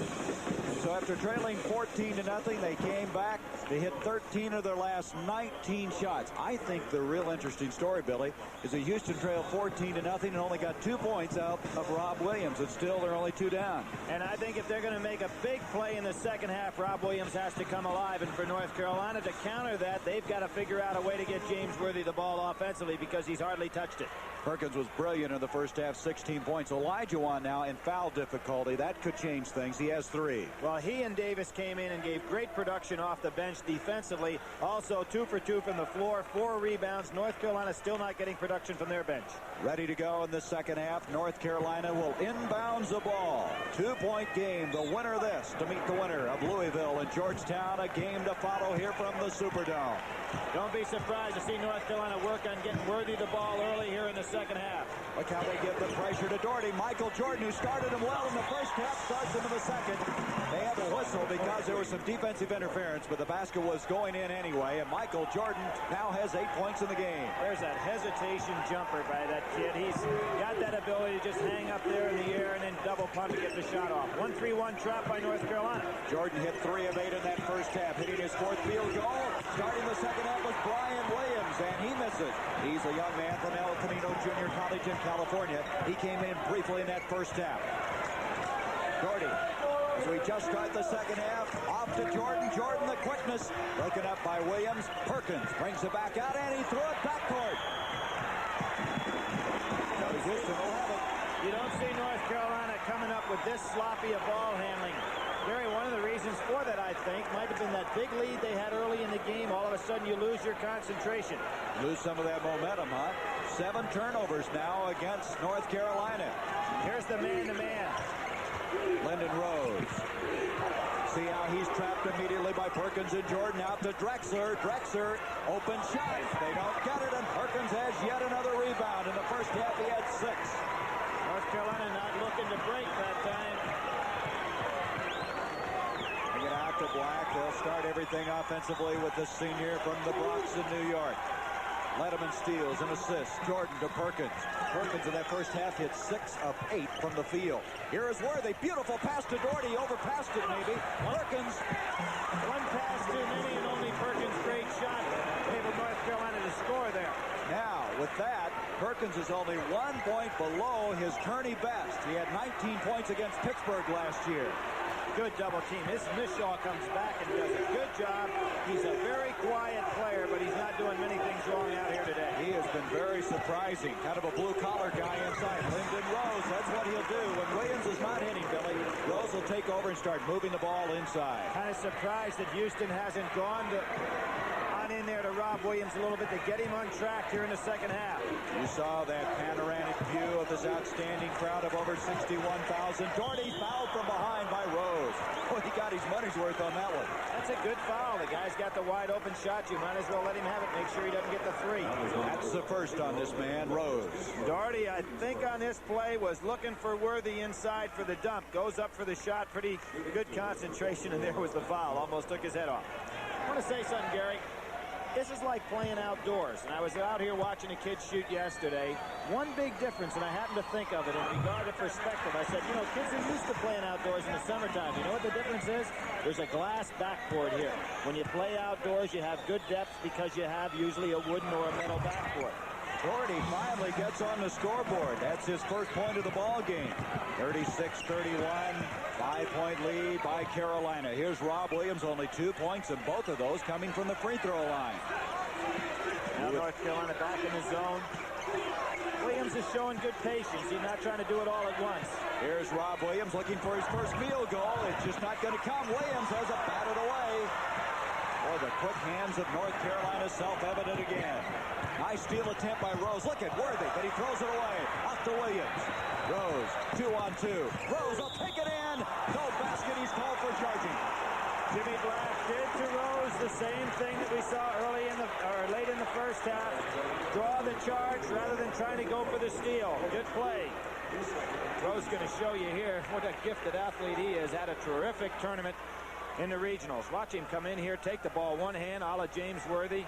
So after trailing 14-0, they came back. They hit 13 of their last 19 shots. I think the real interesting story, Billy, is that Houston trailed 14-0 and only got 2 points out of Rob Williams, and still they're only 2 down. And I think if they're going to make a big play in the second half, Rob Williams has to come alive. And for North Carolina to counter that, they've got to figure out a way to get James Worthy the ball offensively, because he's hardly touched it. Perkins was brilliant in the first half, 16 points. Olajuwon now in foul difficulty. That could change things. He has 3. Well, he and Davis came in and gave great production off the bench defensively. Also 2 for 2 from the floor, 4 rebounds. North Carolina still not getting production from their bench. Ready to go in the second half. North Carolina will inbounds the ball. 2-point game. The winner of this to meet the winner of Louisville and Georgetown. A game to follow here from the Superdome. Don't be surprised to see North Carolina work on getting Worthy the ball early here in the second half. Look how they give the pressure to Doherty. Michael Jordan, who started him well in the first half, starts him in the second. They had a whistle because there was some defensive interference, but the basket was going in anyway, and Michael Jordan now has 8 points in the game. There's that hesitation jumper by that kid. He's got that ability to just hang up there in the air and then double pump to get the shot off. 1-3-1 trap by North Carolina. Jordan hit 3 of 8 in that first half, hitting his 4th field goal. Starting the second half was Brian Williams, and he misses. He's a young man from El Camino Junior College in California. He came in briefly in that first half. Doherty, as we just start the second half, off to Jordan. Jordan, the quickness, broken up by Williams. Perkins brings it back out, and he threw it backcourt. Houston will have it. You don't see North Carolina coming up with this sloppy of ball handling. Gary, one of the reasons for that, I think, might have been that big lead they had early in the game. All of a sudden, you lose your concentration. Lose some of that momentum, huh? 7 turnovers now against North Carolina. Here's the man-to-man. Lyndon Rose. See how he's trapped immediately by Perkins and Jordan. Out to Drexler. Drexler, open shot. They don't get it, and Perkins has yet another rebound. In the first half, he had 6. North Carolina not looking to break that time. Bring it out to Black. They'll start everything offensively with the senior from the Bronx in New York. Letterman steals and assists. Jordan to Perkins. Perkins in that first half hit 6 of 8 from the field. Here is Worthy. Beautiful pass to Doherty. Overpassed it maybe. Perkins. One pass too many, and only Perkins' great shot enabled North Carolina to score there. Now, with that, Perkins is only 1 point below his tourney best. He had 19 points against Pittsburgh last year. Good double team. Mishaw comes back and does a good job. He's a very quiet player, but he's not doing many things wrong out here today. He has been very surprising. Kind of a blue-collar guy inside. Lyndon Rose, that's what he'll do. When Williams is not hitting, Billy, Rose will take over and start moving the ball inside. Kind of surprised that Houston hasn't gone in there to Rob Williams a little bit to get him on track here in the second half. You saw that panoramic view of this outstanding crowd of over 61,000. Doherty fouled from behind by Rose. Well, he got his money's worth on that one. That's a good foul. The guy's got the wide open shot. You might as well let him have it. Make sure he doesn't get the 3. That's the first on this man, Rose. Doherty, I think on this play, was looking for Worthy inside for the dump. Goes up for the shot. Pretty good concentration, and there was the foul. Almost took his head off. I want to say something, Gary. This is like playing outdoors, and I was out here watching a kid shoot yesterday. One big difference, and I happened to think of it in regard to perspective. I said, you know, kids are used to playing outdoors in the summertime. You know what the difference is? There's a glass backboard here. When you play outdoors, you have good depth because you have usually a wooden or a metal backboard. Doherty finally gets on the scoreboard. That's his first point of the ball game. 36-31, 5-point lead by Carolina. Here's Rob Williams, only 2 points, and both of those coming from the free throw line. Now North Carolina back in the zone. Williams is showing good patience. He's not trying to do it all at once. Here's Rob Williams looking for his first field goal. It's just not going to come. Williams has it batted away. Boy, the quick hands of North Carolina self-evident again. Nice steal attempt by Rose. Look at Worthy, but he throws it away. Off to Williams. Rose, 2-on-2. Rose will take it in. No basket. He's called for charging. Jimmy Black did to Rose the same thing that we saw late in the first half. Draw the charge rather than trying to go for the steal. Good play. Rose going to show you here what a gifted athlete he is. Had a terrific tournament in the regionals. Watch him come in here, take the ball one hand, a la James Worthy.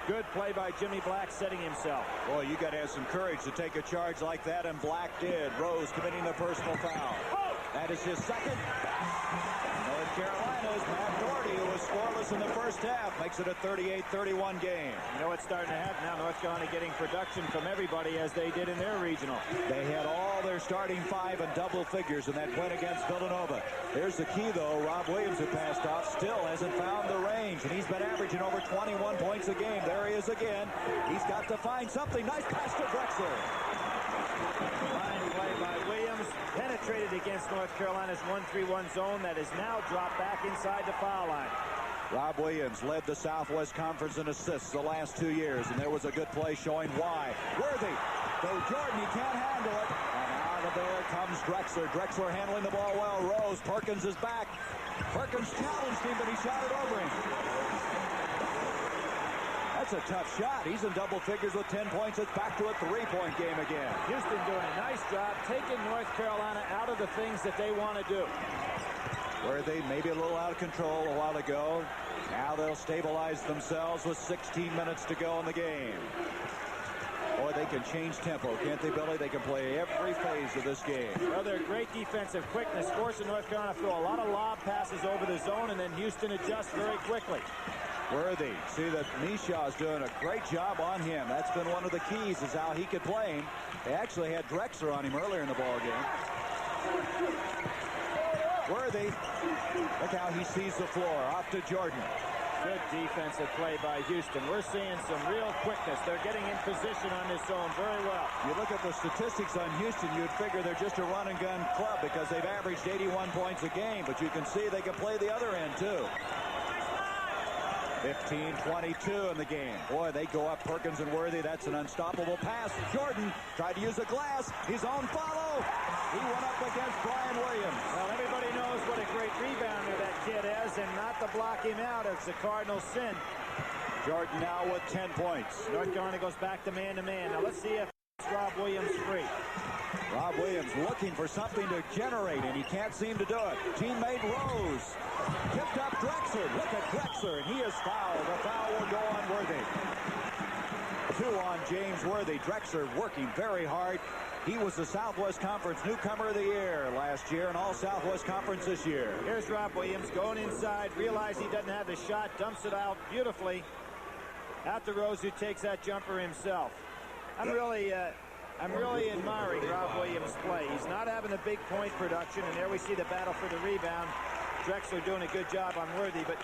Good play by Jimmy Black, setting himself. Boy, you got to have some courage to take a charge like that, and Black did. Rose committing the personal foul. That is his second. North Carolina's Matt Doherty, who was scoreless in the first half, makes it a 38-31 game. You know what's starting to happen now? North Carolina getting production from everybody as they did in their regional. They had all their starting five in double figures in that win against Villanova. Here's the key, though. Rob Williams, who passed off, still hasn't found the range, and he's been averaging over 21 points a game. There he is again. He's got to find something. Nice pass to Drexler. Fine play by Williams. Penetrated against North Carolina's 1-3-1 zone that is now dropped back inside the foul line. Rob Williams led the Southwest Conference in assists the last 2 years, and there was a good play showing why. Worthy, though Jordan, he can't handle it. And out of there comes Drexler. Drexler handling the ball well. Rose, Perkins is back. Perkins challenged him, but he shot it over him. That's a tough shot. He's in double figures with 10 points. It's back to a three-point game again. Houston doing a nice job taking North Carolina out of the things that they want to do. Worthy maybe a little out of control a while ago. Now they'll stabilize themselves with 16 minutes to go in the game. Boy, they can change tempo, can't they, Billy? They can play every phase of this game. Well, they're great defensive quickness, forcing North Carolina to throw a lot of lob passes over the zone, and then Houston adjusts very quickly. Worthy, see that Mishaw's doing a great job on him. That's been one of the keys, is how he could play him. They actually had Drexler on him earlier in the ball game. Worthy, look how he sees the floor. Off to Jordan. Good defensive play by Houston. We're seeing some real quickness. They're getting in position on this zone very well. You look at the statistics on Houston, you'd figure they're just a run-and-gun club because they've averaged 81 points a game, but you can see they can play the other end, too. 15-22 in the game. Boy, they go up, Perkins and Worthy. That's an unstoppable pass. Jordan tried to use a glass. His own follow. He went up against Brian Williams. Well, everybody knows what a great rebounder that kid is, and not to block him out. It's a cardinal sin. Jordan now with 10 points. North Carolina goes back to man-to-man. Now let's see if Rob Williams free. Rob Williams looking for something to generate, and he can't seem to do it. Teammate Rose. Tipped up Drexler. Look at Drexler, and he is fouled. The foul will go on Worthy. 2 on James Worthy. Drexler working very hard. He was the Southwest Conference Newcomer of the Year last year and all Southwest Conference this year. Here's Rob Williams going inside. Realize he doesn't have the shot. Dumps it out beautifully. Out to Rose, who takes that jumper himself. I'm really admiring Rob Williams' play. He's not having a big point production, and there we see the battle for the rebound. Drexler doing a good job on Worthy, but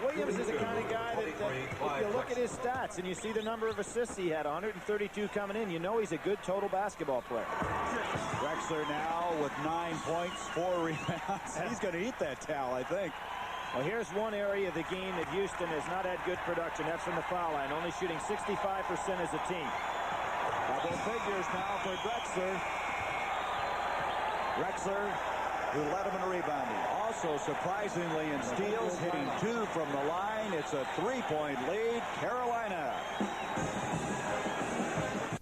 Williams is the kind of guy that if you look at his stats and you see the number of assists he had, 132 coming in, you know he's a good total basketball player. Drexler now with 9 points, 4 rebounds. He's going to eat that towel, I think. Well, here's one area of the game that Houston has not had good production. That's from the foul line, only shooting 65% as a team. Double figures now for Drexler. Drexler, who led him in rebounding. Also, surprisingly, in steals, hitting 2 from the line. It's a 3-point lead, Carolina.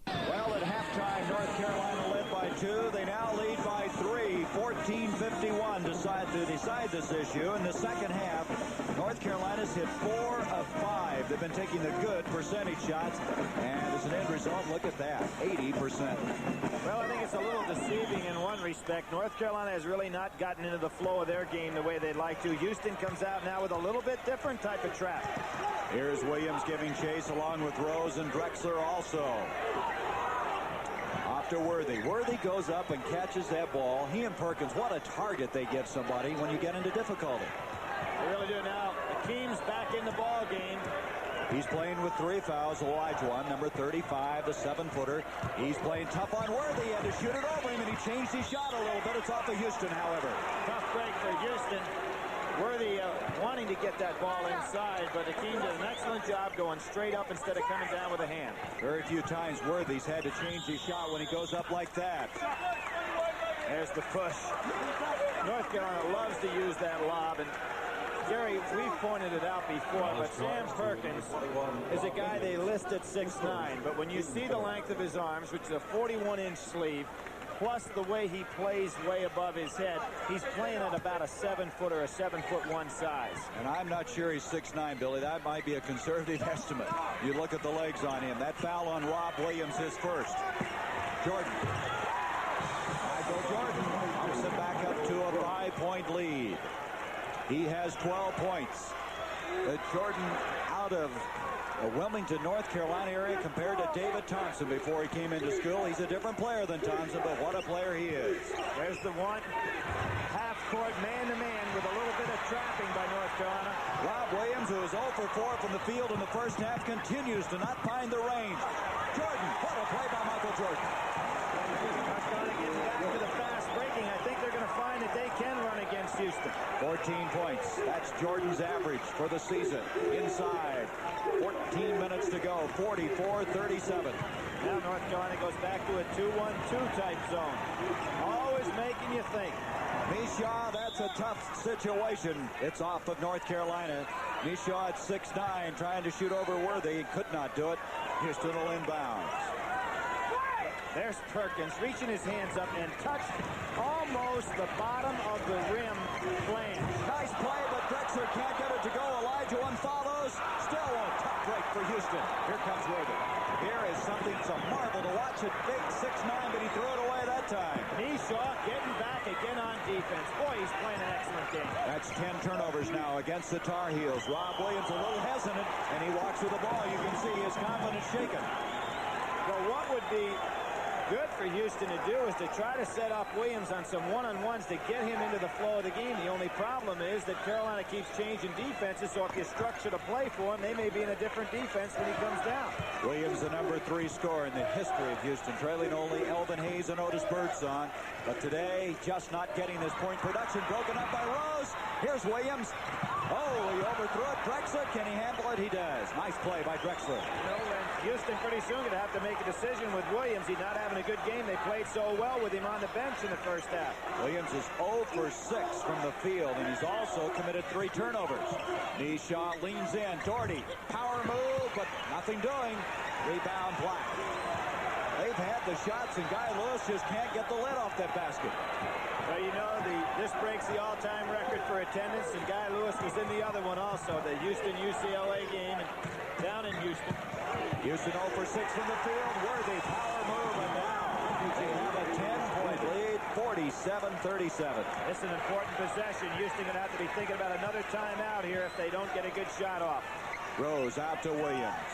Well, at halftime, North Carolina led by 2. They now lead by 3, 14-51 to decide this issue. In the second half, North Carolina's hit 4 of 5. They've been taking the good percentage shots, and as an end result, look at that, 80%. Well, I think it's a little deceiving in one respect. North Carolina has really not gotten into the flow of their game the way they'd like to. Houston comes out now with a little bit different type of trap. Here's Williams giving chase along with Rose and Drexler also. Off to Worthy. Worthy goes up and catches that ball. He and Perkins, what a target they give somebody when you get into difficulty. They really do now. Akeem's back in the ball game. He's playing with 3 fouls, a large one, number 35, the 7-footer. He's playing tough on Worthy. He had to shoot it over him, and he changed his shot a little bit. It's off of Houston, however. Tough break for Houston. Worthy wanting to get that ball inside, but the team did an excellent job going straight up instead of coming down with a hand. Very few times Worthy's had to change his shot when he goes up like that. There's the push. North Carolina loves to use that lob, and Gary, we've pointed it out before, but Sam Perkins is a guy they list at 6'9", but when you see the length of his arms, which is a 41-inch sleeve, plus the way he plays way above his head, he's playing at about a 7-foot or a 7'1" size. And I'm not sure he's 6'9", Billy. That might be a conservative estimate. You look at the legs on him. That foul on Rob Williams is first. Jordan. Michael Jordan ups it back up to a 5-point lead. He has 12 points. Jordan out of the Wilmington, North Carolina area compared to David Thompson before he came into school. He's a different player than Thompson, but what a player he is. There's the one. Half-court man-to-man with a little bit of trapping by North Carolina. Rob Williams, who is 0 for 4 from the field in the first half, continues to not find the range. Jordan, what a play by Michael Jordan. North Carolina gets back to the fast breaking. I think they're going to find that they can run against Houston. 14 points. That's Jordan's average for the season. Inside. 14 minutes to go. 44-37. Now North Carolina goes back to a 2-1-2 type zone. Always making you think. Mishaw, that's a tough situation. It's off of North Carolina. Mishaw at 6'9", trying to shoot over Worthy. Could not do it. Houston will inbound. There's Perkins reaching his hands up and touched almost the bottom of the rim flange. Nice play, but Drexler can't get it to go. Elijah one follows. Still a tough break for Houston. Here comes Worthy. Here is something, it's a marvel to watch it. Big 6'9", but he threw it away that time. Mishaw getting back again on defense. Boy, he's playing an excellent game. That's 10 turnovers now against the Tar Heels. Rob Williams a little hesitant, and he walks with the ball. You can see his confidence shaken. Well, what would be good for Houston to do is to try to set up Williams on some one-on-ones to get him into the flow of the game. The only problem is that Carolina keeps changing defenses, so if you structure the play for him, they may be in a different defense when he comes down. Williams, the number 3 scorer in the history of Houston, trailing only Elvin Hayes and Otis Birdsong. But today, just not getting this point production. Broken up by Rose. Here's Williams. Oh, he overthrew it. Drexler, can he handle it? He does. Nice play by Drexler. You know, and Houston pretty soon going to have to make a decision with Williams. He's not having a good game. They played so well with him on the bench in the first half. Williams is 0 for 6 from the field, and he's also committed 3 turnovers. Nishaw leans in. Doherty, power move, but nothing doing. Rebound Black. They've had the shots, and Guy Lewis just can't get the lid off that basket. Well, you know, this breaks the all-time record for attendance, and Guy Lewis was in the other one also, the Houston-UCLA game down in Houston. Houston 0 for 6 from the field. Worthy, power move, and now they have a 10-point lead, 47-37. It's an important possession. Houston going to have to be thinking about another timeout here if they don't get a good shot off. Rose out to Williams.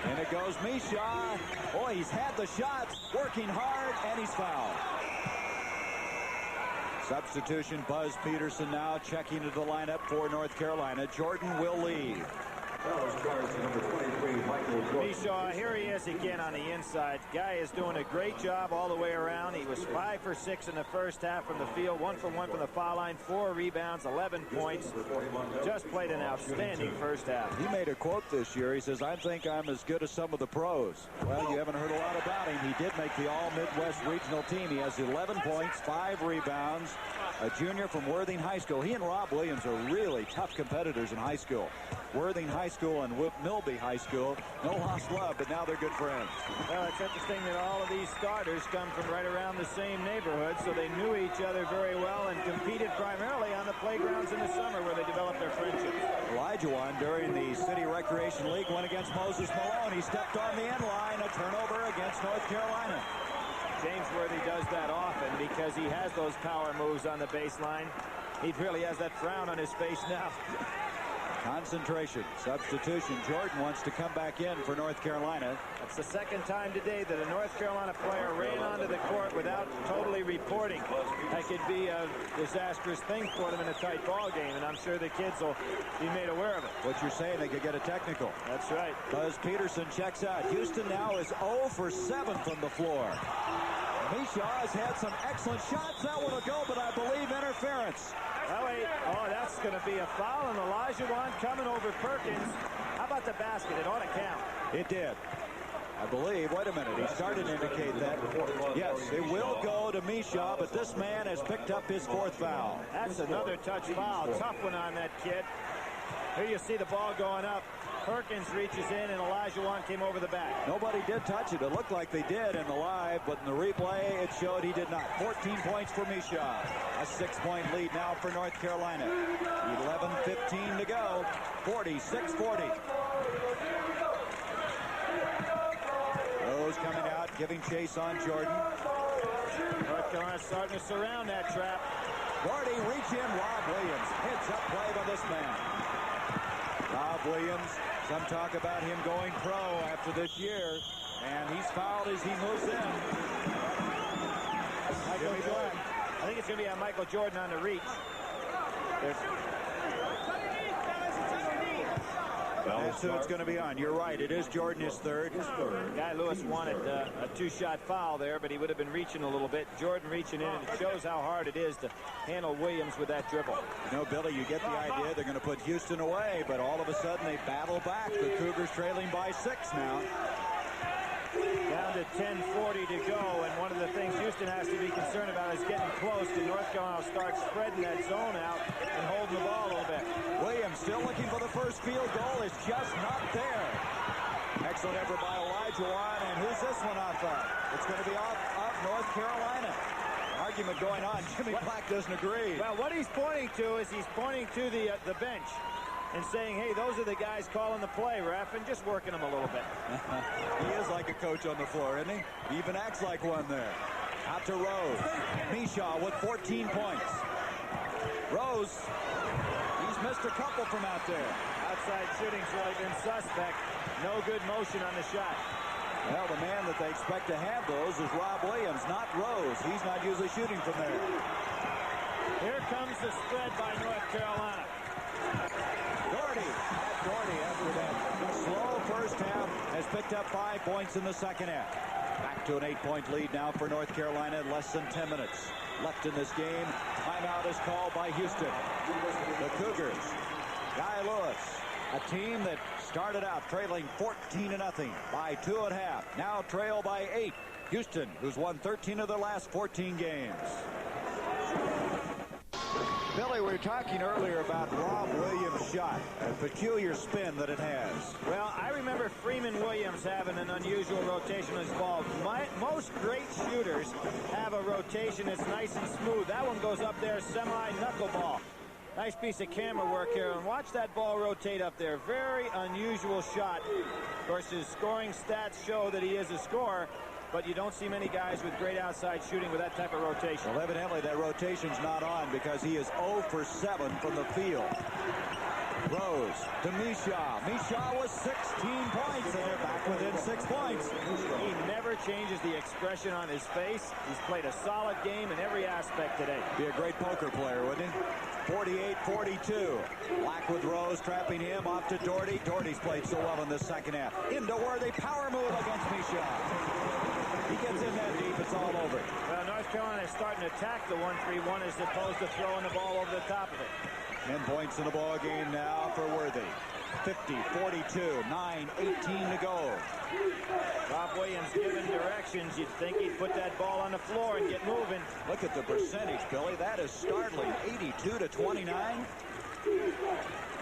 And it goes Mishaw. Boy, he's had the shots, working hard, and he's fouled. Substitution, Buzz Peterson now checking into the lineup for North Carolina. Jordan will leave. Mishaw, here he is again on the inside. Guy is doing a great job all the way around. He was 5 for 6 in the first half from the field, 1 for 1 from the foul line, 4 rebounds, 11 points. Just played an outstanding first half. He made a quote this year. He says, I think I'm as good as some of the pros. Well, you haven't heard a lot about him. He did make the All-Midwest Regional team. He has 11 points, 5 rebounds, a junior from Worthing High School. He and Rob Williams are really tough competitors in high school. Worthing High School and Milby High School, no lost love, but now they're good friends. Well, it's interesting that all of these starters come from right around the same neighborhood, so they knew each other very well and competed primarily on the playgrounds in the summer where they developed their friendships. Elijah won during the City Recreation League, went against Moses Malone. He stepped on the end line, a turnover against North Carolina. James Worthy does that often because he has those power moves on the baseline. He really has that frown on his face now. Concentration, substitution. Jordan wants to come back in for North Carolina. That's the second time today that a North Carolina player ran onto the court without totally reporting. That could be a disastrous thing for them in a tight ball game, and I'm sure the kids will be made aware of it. What you're saying, they could get a technical. That's right. Buzz Peterson checks out. Houston now is 0 for 7 from the floor. Mishaw has had some excellent shots. That one will go, but I believe interference. interference. Oh, wait. Oh, that's going to be a foul, and Olajuwon coming over Perkins. How about the basket? It ought to count. It did. I believe, wait a minute, he started to indicate that. Yes, it will go to Misha, but this man has picked up his 4th foul. That's another touch foul. Tough one on that kid. Here you see the ball going up. Perkins reaches in, and Olajuwon came over the back. Nobody did touch it. It looked like they did in the live, but in the replay, it showed he did not. 14 points for Misha. A 6-point lead now for North Carolina. 11:15 to go. 46-40. Rose coming out, giving chase on Jordan. North Carolina starting to surround that trap. Gordy, reach in. Rob Williams. Heads up play by this man. Rob Williams, some talk about him going pro after this year, and he's fouled as he moves in. Michael Jordan. I think it's going to be on Michael Jordan on the reach. That's who it's going to be on. You're right. It is Jordan, his third. Guy Lewis wanted a 2-shot foul there, but he would have been reaching a little bit. Jordan reaching in, and it shows how hard it is to handle Williams with that dribble. You know, Billy, you get the idea. They're going to put Houston away, but all of a sudden they battle back. The Cougars trailing by 6 now. Down to 10:40 to go, and one of the things Houston has to be concerned about is getting close to North Carolina. Start spreading that zone out and holding the ball a little bit. Williams still looking for the first field goal. It's just not there. Excellent effort by Olajuwon, and who's this one off of? It's going to be off North Carolina. Argument going on. Jimmy Black doesn't agree. Well, what he's pointing to is he's pointing to the bench and saying, hey, those are the guys calling the play, ref, and just working them a little bit. He is like a coach on the floor, isn't he? He even acts like one there. Out to Rose. Misha with 14 points. Rose, he's missed a couple from out there. Outside shooting's really been suspect. No good motion on the shot. Well, the man that they expect to have those is Rob Williams, not Rose. He's not usually shooting from there. Here comes the spread by North Carolina. Gordy after that slow first half has picked up 5 points in the second half. Back to an 8-point lead now for North Carolina. Less than 10 minutes left in this game. Timeout is called by Houston. The Cougars. Guy Lewis, a team that started out trailing 14-0 by 2 at half. Now trail by 8. Houston, who's won 13 of their last 14 games. Billy, we were talking earlier about Rob Williams' shot, a peculiar spin that it has. Well, I remember Freeman Williams having an unusual rotation on his ball. Most great shooters have a rotation that's nice and smooth. That one goes up there, semi-knuckleball. Nice piece of camera work here, and watch that ball rotate up there. Very unusual shot. Of course, his scoring stats show that he is a scorer, but you don't see many guys with great outside shooting with that type of rotation. Well, evidently that rotation's not on because he is 0 for 7 from the field. Rose to Misha. Misha was 16 points, and they're back within 6 points. He never changes the expression on his face. He's played a solid game in every aspect today. Be a great poker player, wouldn't he? 48-42. Black with Rose trapping him off to Doherty. Doherty's played so well in the second half. Into Worthy, power move against Misha. He gets in that deep, it's all over. Well, North Carolina is starting to attack the 1-3-1 as opposed to throwing the ball over the top of it. 10 points in the ball game now for Worthy. 50-42, 9:18 to go. Rob Williams giving directions. You'd think he'd put that ball on the floor and get moving. Look at the percentage, Billy. That is startling. 82-29.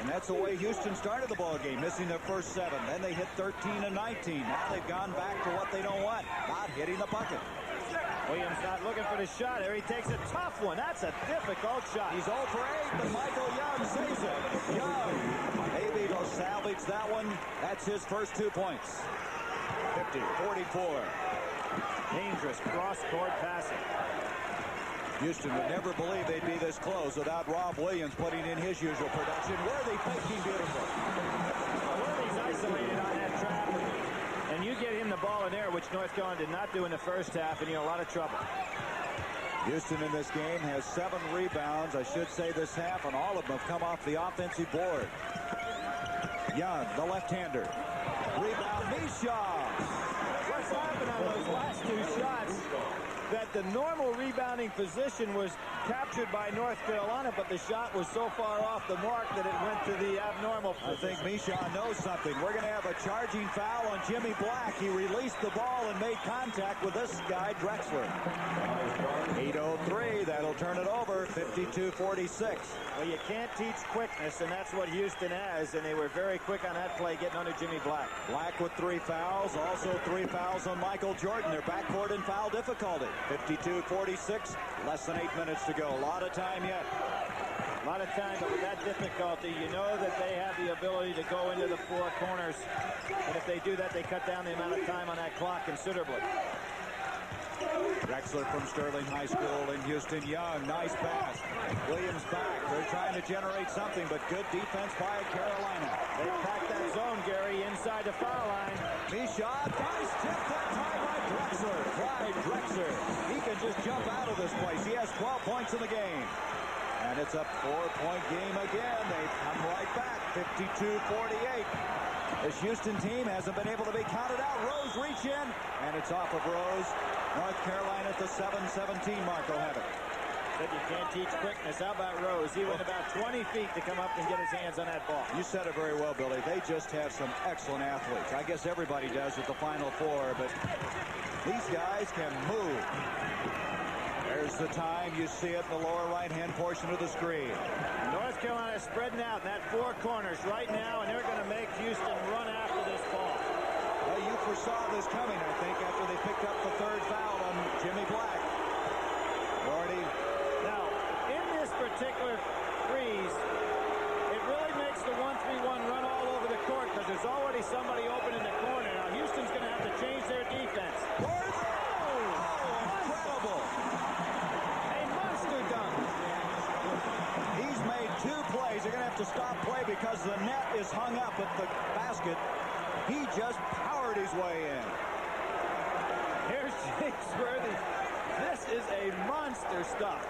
And that's the way Houston started the ball game, missing their first 7. Then they hit 13-19. Now they've gone back to what they don't want, not hitting the bucket. Williams not looking for the shot here. He takes a tough one. That's a difficult shot. He's 0 for 8, but Michael Young saves it. Young, maybe he'll salvage that one. That's his first 2 points. 50-44. Dangerous cross-court passing. Houston would never believe they'd be this close without Rob Williams putting in his usual production. Worthy faking beautiful. Worthy's isolated on that trap. And you get him the ball in there, which North Carolina did not do in the first half, and you're in a lot of trouble. Houston in this game has 7 rebounds, I should say, this half, and all of them have come off the offensive board. Young, the left-hander. Rebound, Misha. What's happened on those last 2 shots? that the normal rebounding position was captured by North Carolina, but the shot was so far off the mark that it went to the abnormal position. I think Misha knows something. We're going to have a charging foul on Jimmy Black. He released the ball and made contact with this guy, Drexler. 8:03. That'll turn it over. 52-46. Well, you can't teach quickness, and that's what Houston has, and they were very quick on that play, getting under Jimmy Black. Black with 3 fouls. Also 3 fouls on Michael Jordan. Their backcourt in foul difficulty. 52-46. Less than 8 minutes to go. A lot of time yet. A lot of time, but with that difficulty, you know that they have the ability to go into the 4 corners, and if they do that, they cut down the amount of time on that clock considerably. Drexler from Sterling High School in Houston. Young, nice pass. Williams back. They're trying to generate something, but good defense by Carolina. They packed that zone, Gary, inside the foul line. Misha, nice tip that time by Drexler. Clyde Drexler. He can just jump out of this place. He has 12 points in the game. And it's a 4-point game again. They've come right back. 52-48. This Houston team hasn't been able to be counted out. Rose reach in, and it's off of Rose. North Carolina at the 7:17 mark will have it. Said you can't teach quickness. How about Rose? He went about 20 feet to come up and get his hands on that ball. You said it very well, Billy. They just have some excellent athletes. I guess everybody does at the Final Four, but these guys can move. There's the time. You see it in the lower right-hand portion of the screen. North Carolina spreading out in that 4 corners right now, and they're going to make Houston run after this ball. Well, you foresaw this coming, I think, after they picked up the 3rd foul on Jimmy Black. Gordy. Now, in this particular freeze, it really makes the 1-3-1 run all over the court because there's already somebody open in the corner. Now, Houston's going to have to change their defense. Incredible. A monster dunk. He's made 2 plays. They're going to have to stop play because the net is hung up at the basket. He just powered his way in. Here's James Worthy. This is a monster stuff.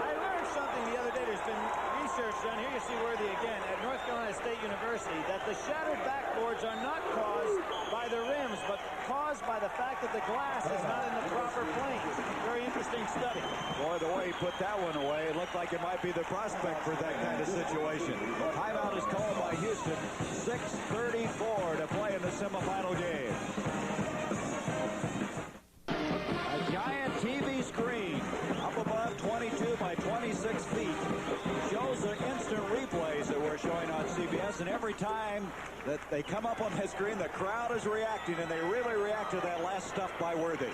I learned something the other day. There's been research done. Here you see Worthy again at North Carolina State University that the shattered backboards are not caused by the rims, but caused by the fact that the glass is not in the proper plane. Very interesting study. Boy, the way he put that one away, it looked like it might be the prospect for that kind of situation. Timeout is called by Houston. 6:34 to play in the semifinal game. A giant TV screen up above 22 by 26 feet shows the instant replays that we're showing on CBS, and every time that they come up on that screen, the crowd is reacting, and they really react to that last stuff by Worthy.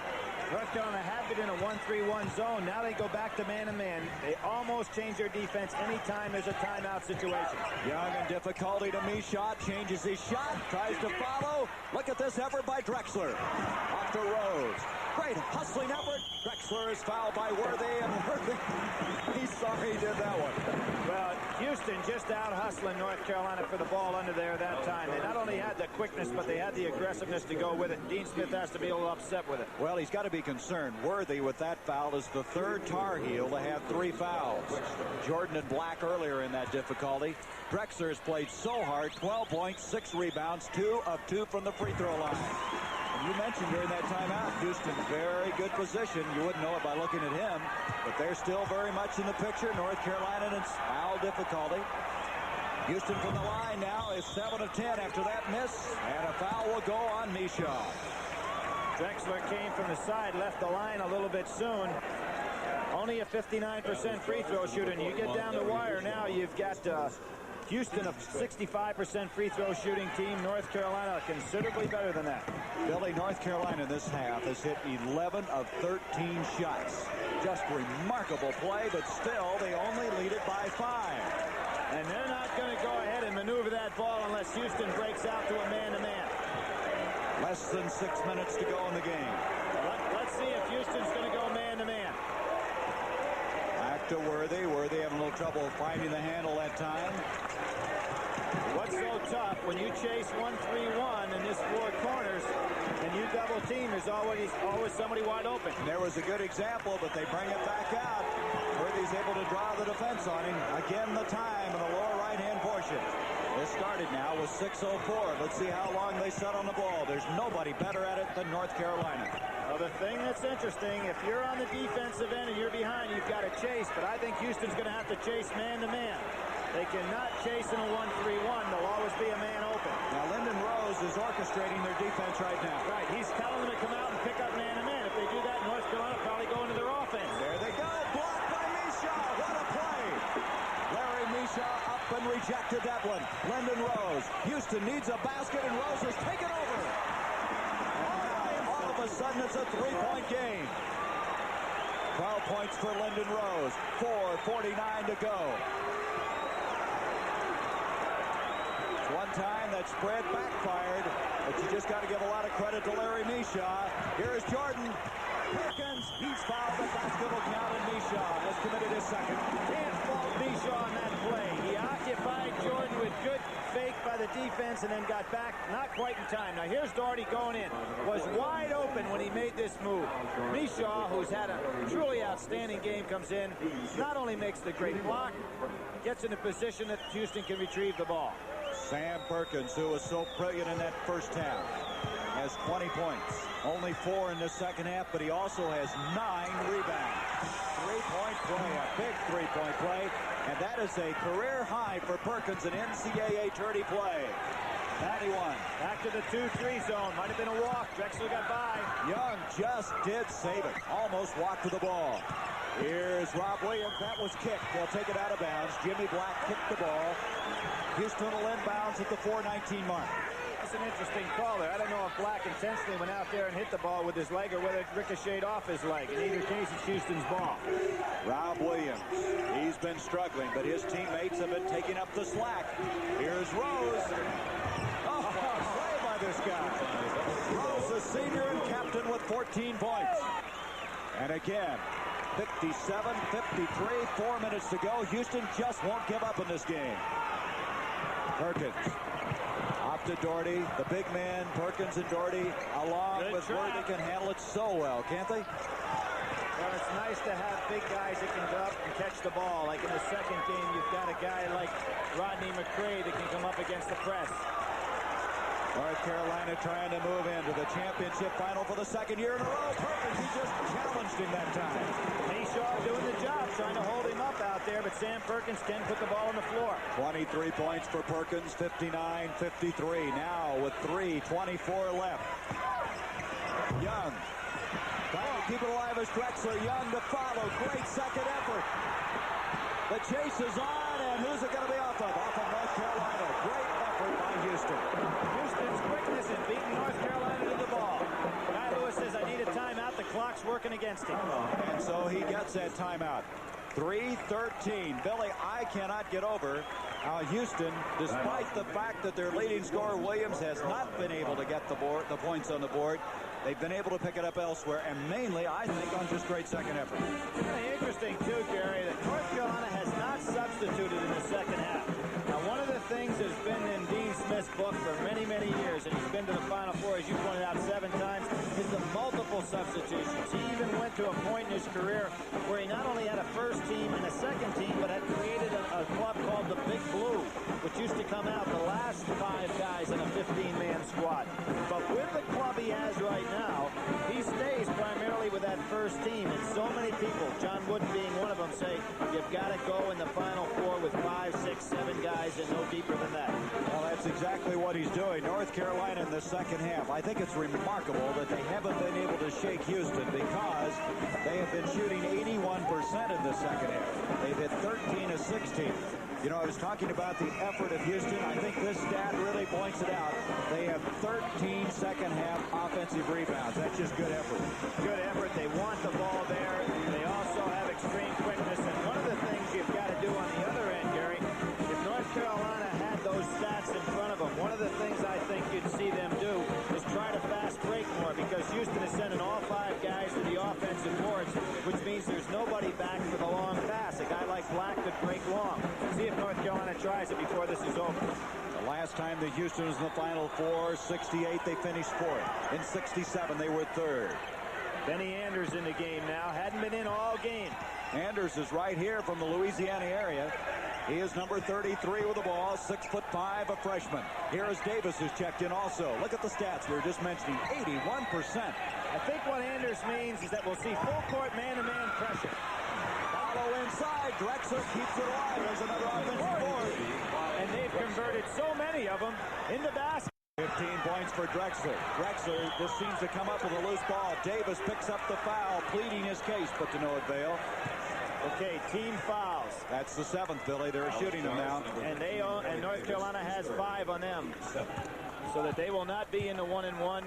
North Carolina had been in a 1-3-1 zone. Now they go back to man-to-man. They almost change their defense anytime there's a timeout situation. Young in difficulty to Misha, changes his shot, tries to follow. Look at this effort by Drexler. Off to Rose. Great hustling effort. Drexler is fouled by Worthy, and Worthy, he's sorry he did that one. Well, Houston just out hustling North Carolina for the ball under there that time. They not only had the quickness, but they had the aggressiveness to go with it. Dean Smith has to be a little upset with it. Well, he's got to be concerned. Worthy, with that foul, is the 3rd Tar Heel to have 3 fouls. Jordan and Black earlier in that difficulty. Drexler has played so hard, 12 points, 6 rebounds, 2 of 2 from the free throw line. And you mentioned during that timeout, Houston, very good position. You wouldn't know it by looking at him, but they're still very much in the picture. North Carolina in foul difficulty. Houston from the line now is 7 of 10 after that miss, and a foul will go on Misha. Drexler came from the side, left the line a little bit soon. Only a 59% free throw shooter, and you get down the wire now, you've got Houston, a 65% free throw shooting team. North Carolina considerably better than that. Billy, North Carolina this half has hit 11 of 13 shots. Just remarkable play, but still they only lead it by 5. And they're not going to go ahead and maneuver that ball unless Houston breaks out to a man-to-man. Less than 6 minutes to go in the game. Let's see if Houston's going to go man-to-man. Back to Worthy. Worthy having a little trouble finding the handle that time. What's so tough when you chase 1-3-1 in this 4 corners and you double team, there's always somebody wide open. And there was a good example, but they bring it back out. Worthy's able to draw the defense on him. Again, the time in the lower right-hand portion. This started now with 6:04. Let's see how long they set on the ball. There's nobody better at it than North Carolina. Well, the thing that's interesting, if you're on the defensive end and you're behind, you've got to chase. But I think Houston's going to have to chase man-to-man. They cannot chase in a 1-3-1. There'll always be a man open. Now, Lyndon Rose is orchestrating their defense right now. Right. He's telling them to come out and pick up man-to-man. If they do that, North Carolina will probably go into their offense. There they go. Blocked by Misha. What a play. Larry Misha up and rejected that one. Lyndon Rose. Houston needs a basket, and Rose has taken over. All of a sudden, it's a three-point game. 12 points for Lyndon Rose. 4:49 to go. One time that spread backfired, but you just got to give a lot of credit to Larry Misha. Here's Jordan. Perkins, he's fouled. The basket will count, and Misha has committed his second. Can't fault Misha on that play. He occupied Jordan with good fake by the defense and then got back not quite in time. Now here's Doherty going in. Was wide open when he made this move. Misha, who's had a truly outstanding game, comes in, not only makes the great block, gets in a position that Houston can retrieve the ball. Sam Perkins, who was so brilliant in that first half, has 20 points. Only 4 in the second half, but he also has 9 rebounds. Three-point play, a big three-point play, and that is a career high for Perkins in NCAA tourney play. 91. Back to the 2-3 zone. Might have been a walk. Drexler got by. Young just did save it. Almost walked to the ball. Here's Rob Williams. That was kicked. They'll take it out of bounds. Jimmy Black kicked the ball. Houston will inbounds at the 4:19 mark. That's an interesting call there. I don't know if Black intentionally went out there and hit the ball with his leg or whether it ricocheted off his leg. In either case, it's Houston's ball. Rob Williams. He's been struggling, but his teammates have been taking up the slack. Here's Rose. Oh, play by this guy. Rose, a senior and captain with 14 points. And again, 57-53, 4 minutes to go. Houston just won't give up in this game. Perkins. Off to Doherty. The big man, Perkins and Doherty, along Good with trap. Worthy, can handle it so well, can't they? Well, it's nice to have big guys that can go up and catch the ball. Like in the second game, you've got a guy like Rodney McCray that can come up against the press. North Carolina trying to move into the championship final for the second year in a row. Perkins, he just challenged him that time. Shaw doing the job, trying to hold him up out there, but Sam Perkins can put the ball on the floor. 23 points for Perkins, 59-53. Now with 3:24 left. Young. Trying to keep it alive as Drexler. Young to follow. Great second effort. The chase is on, and who's it going to be off of? Off of North Carolina. Great effort by Houston. Houston's quickness in beating North Carolina to the ball. Guy Lewis says, I need a timeout. The clock's working against him. And so he gets that timeout. 3:13. Billy, I cannot get over how Houston, despite the fact that their leading scorer Williams has not been able to get the points on the board, they've been able to pick it up elsewhere, and mainly, I think, on just great second effort. It's really interesting, too, Gary, that North Carolina has not substituted in the second half. Now, one of the things that's been in Dean Smith's book for many, many years, and he's been to the Final Four, as you pointed out, 7 times, is the multiple substitutions. He even went to a point in his career where he not only had a first team and a second team, but had created a club called the Big Blue, which used to come out the last 5 guys in a 15-man squad. But with the club he has right now, he stays primarily with that first team. And so many people, John Wooden being one of them, say you've got to go in the Final Four with 5, 6, 7 guys and no deeper than that. Well, that's exactly what he's doing. North Carolina in the second half. I think it's remarkable that they haven't been able to shake Houston because they have been shooting 81% in the second half. They've hit 13 of 16. You know, I was talking about the effort of Houston. I think this stat really points it out. They have 13 second-half offensive rebounds. That's just good effort. Good effort. They want the ball there. They also have extreme quickness. And one of the things you've got to do on the other end, Gary, if North Carolina had those stats in front of them, one of the things I think you'd see them do is try to fast break more, because Houston is sending all 5 guys to the offensive boards, which means there's nobody back for the long pass. A guy like Black could break long. See if North Carolina tries it before this is over. The last time that Houston was in the Final Four, 68, they finished 4th. In 67, they were 3rd. Benny Anders in the game now. Hadn't been in all game. Anders is right here from the Louisiana area. He is number 33 with the ball, 6'5", a freshman. Here is Davis, who's checked in also. Look at the stats we were just mentioning, 81%. I think what Anders means is that we'll see full court man-to-man pressure. Follow inside, Drexler keeps it alive. There's another offensive board. And they've converted so many of them into baskets. 15 points for Drexler. Drexler just seems to come up with a loose ball. Davis picks up the foul, pleading his case, but to no avail. Okay, team fouls. That's the 7th, Billy. They're shooting them now. And North Carolina has 5 on them. So that they will not be in the 1-and-1.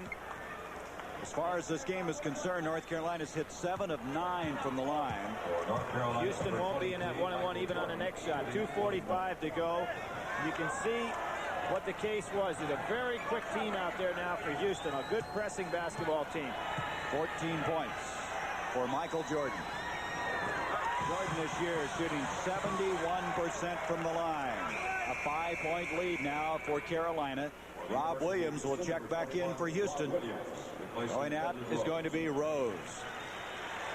As far as this game is concerned, North Carolina's hit 7 of 9 from the line. Houston won't be in that 1-and-1 even on the next shot. 2:45 to go. You can see what the case was. It's a very quick team out there now for Houston. A good pressing basketball team. 14 points for Michael Jordan. Jordan this year is shooting 71% from the line. A 5-point lead now for Carolina. Rob Williams will check back in for Houston. Going out is going to be Rose.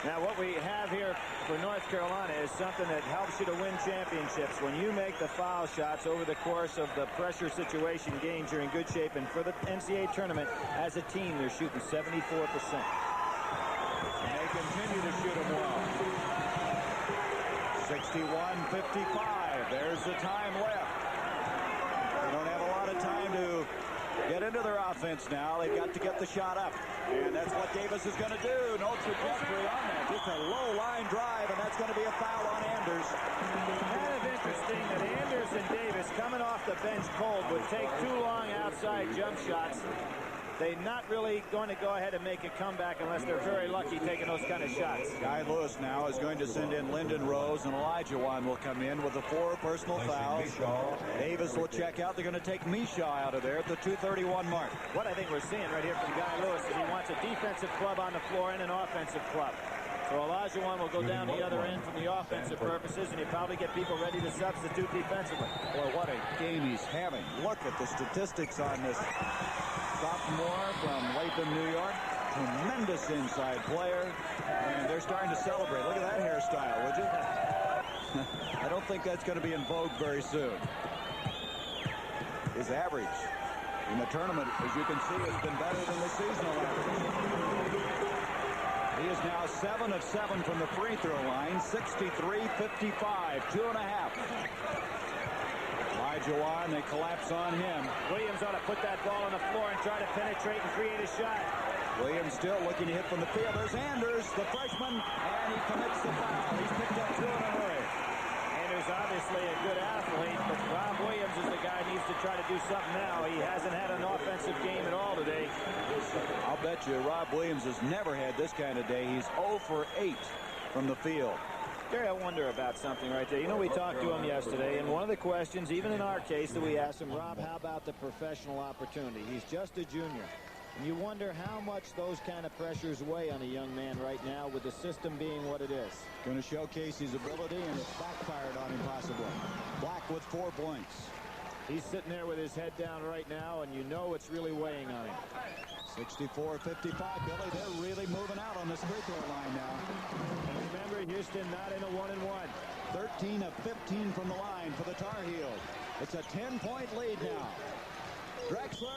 Now what we have here for North Carolina is something that helps you to win championships. When you make the foul shots over the course of the pressure situation games, you're in good shape. And for the NCAA tournament, as a team, they're shooting 74%. And they continue to shoot them well. 61-55. There's the time left. They don't have a lot of time to get into their offense now. They've got to get the shot up. And that's what Davis is going to do. No trajectory on that. Just a low line drive, and that's going to be a foul on Anders. Kind of interesting that Anders and Davis, coming off the bench cold, would take too long outside jump shots. They're not really going to go ahead and make a comeback unless they're very lucky taking those kind of shots. Guy Lewis now is going to send in Lyndon Rose, and Elijah Wan will come in with the 4 personal fouls. Davis will check out. They're going to take Misha out of there at the 2:31 mark. What I think we're seeing right here from Guy Lewis is he wants a defensive club on the floor and an offensive club. So Elijah Wan will go down the other end from the offensive purposes, and you probably get people ready to substitute defensively. Boy, what a game he's having. Look at the statistics on this sophomore from Latham, New York. Tremendous inside player. And they're starting to celebrate. Look at that hairstyle, would you? I don't think that's going to be in vogue very soon. His average in the tournament, as you can see, has been better than the seasonal average. He is now 7 of 7 from the free throw line. 63-55, 2.5. Elijah Wan, they collapse on him. Williams ought to put that ball on the floor and try to penetrate and create a shot. Williams still looking to hit from the field. There's Anders, the freshman, and he commits the foul. He's picked up 2 in a row. Anders obviously a good athlete, but Rob Williams is the guy who needs to try to do something now. He hasn't had an offensive game at all today. I'll bet you Rob Williams has never had this kind of day. He's 0 for 8 from the field. Gary, I wonder about something right there. You know, we talked to him yesterday, and one of the questions, even in our case, that we asked him, Rob, how about the professional opportunity? He's just a junior. And you wonder how much those kind of pressures weigh on a young man right now with the system being what it is. Going to showcase his ability, and it's backfired on him possibly. Black with 4 points. He's sitting there with his head down right now, and you know it's really weighing on him. 64-55, Billy. They're really moving out on this free throw line now. And remember, Houston not in a 1-and-1. 13 of 15 from the line for the Tar Heels. It's a 10-point lead now. Drexler,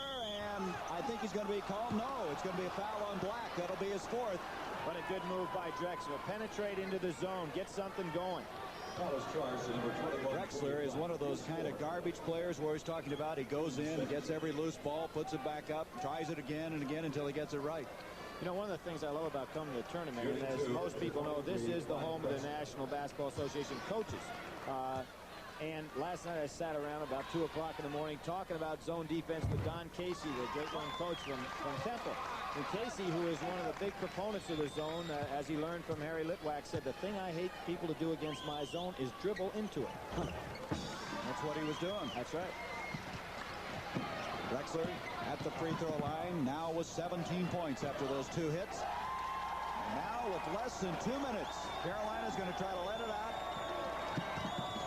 and I think he's going to be called. No, it's going to be a foul on Black. That'll be his 4th. What a good move by Drexler. Penetrate into the zone. Get something going. Drexler is one of those kind of garbage players where he's talking about he goes in and gets every loose ball, puts it back up, tries it again and again until he gets it right. You know, one of the things I love about coming to the tournament, and as most people know, this is the home of the National Basketball Association coaches. And last night I sat around about 2 o'clock in the morning talking about zone defense with Don Casey, the great young coach from Temple. And Casey, who is one of the big proponents of the zone, as he learned from Harry Litwack, said, the thing I hate people to do against my zone is dribble into it. That's what he was doing. That's right. Drexler at the free throw line, now with 17 points after those 2 hits. And now with less than 2 minutes, Carolina's going to try to let it out.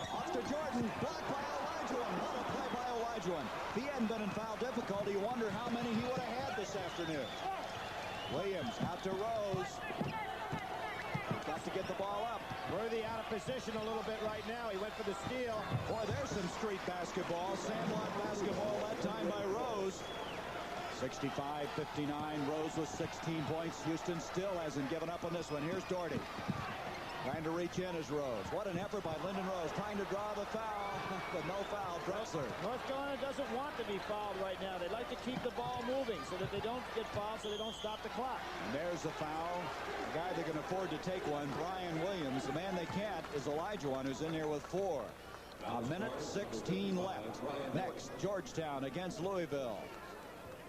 Off to Jordan, blocked by Olajuwon. What a play by Olajuwon. If he hadn't been in foul difficulty, you wonder how many he would have had this afternoon. Williams out to Rose. Got to get the ball up. Worthy Doherty out of position a little bit right now. He went for the steal. Boy, there's some street basketball. Sandlot basketball, that time by Rose. 65-59. Rose with 16 points. Houston still hasn't given up on this one. Here's Doherty. Trying to reach in is Rose. What an effort by Lyndon Rose. Trying to draw the foul. But no foul. Drexler. North Carolina doesn't want to be fouled right now. They like to keep the ball moving so that they don't get fouled, so they don't stop the clock. And there's the foul. The guy that can afford to take one, Brian Williams. The man they can't is Elijah One, who's in here with 4. A minute 16 left. Next, Georgetown against Louisville.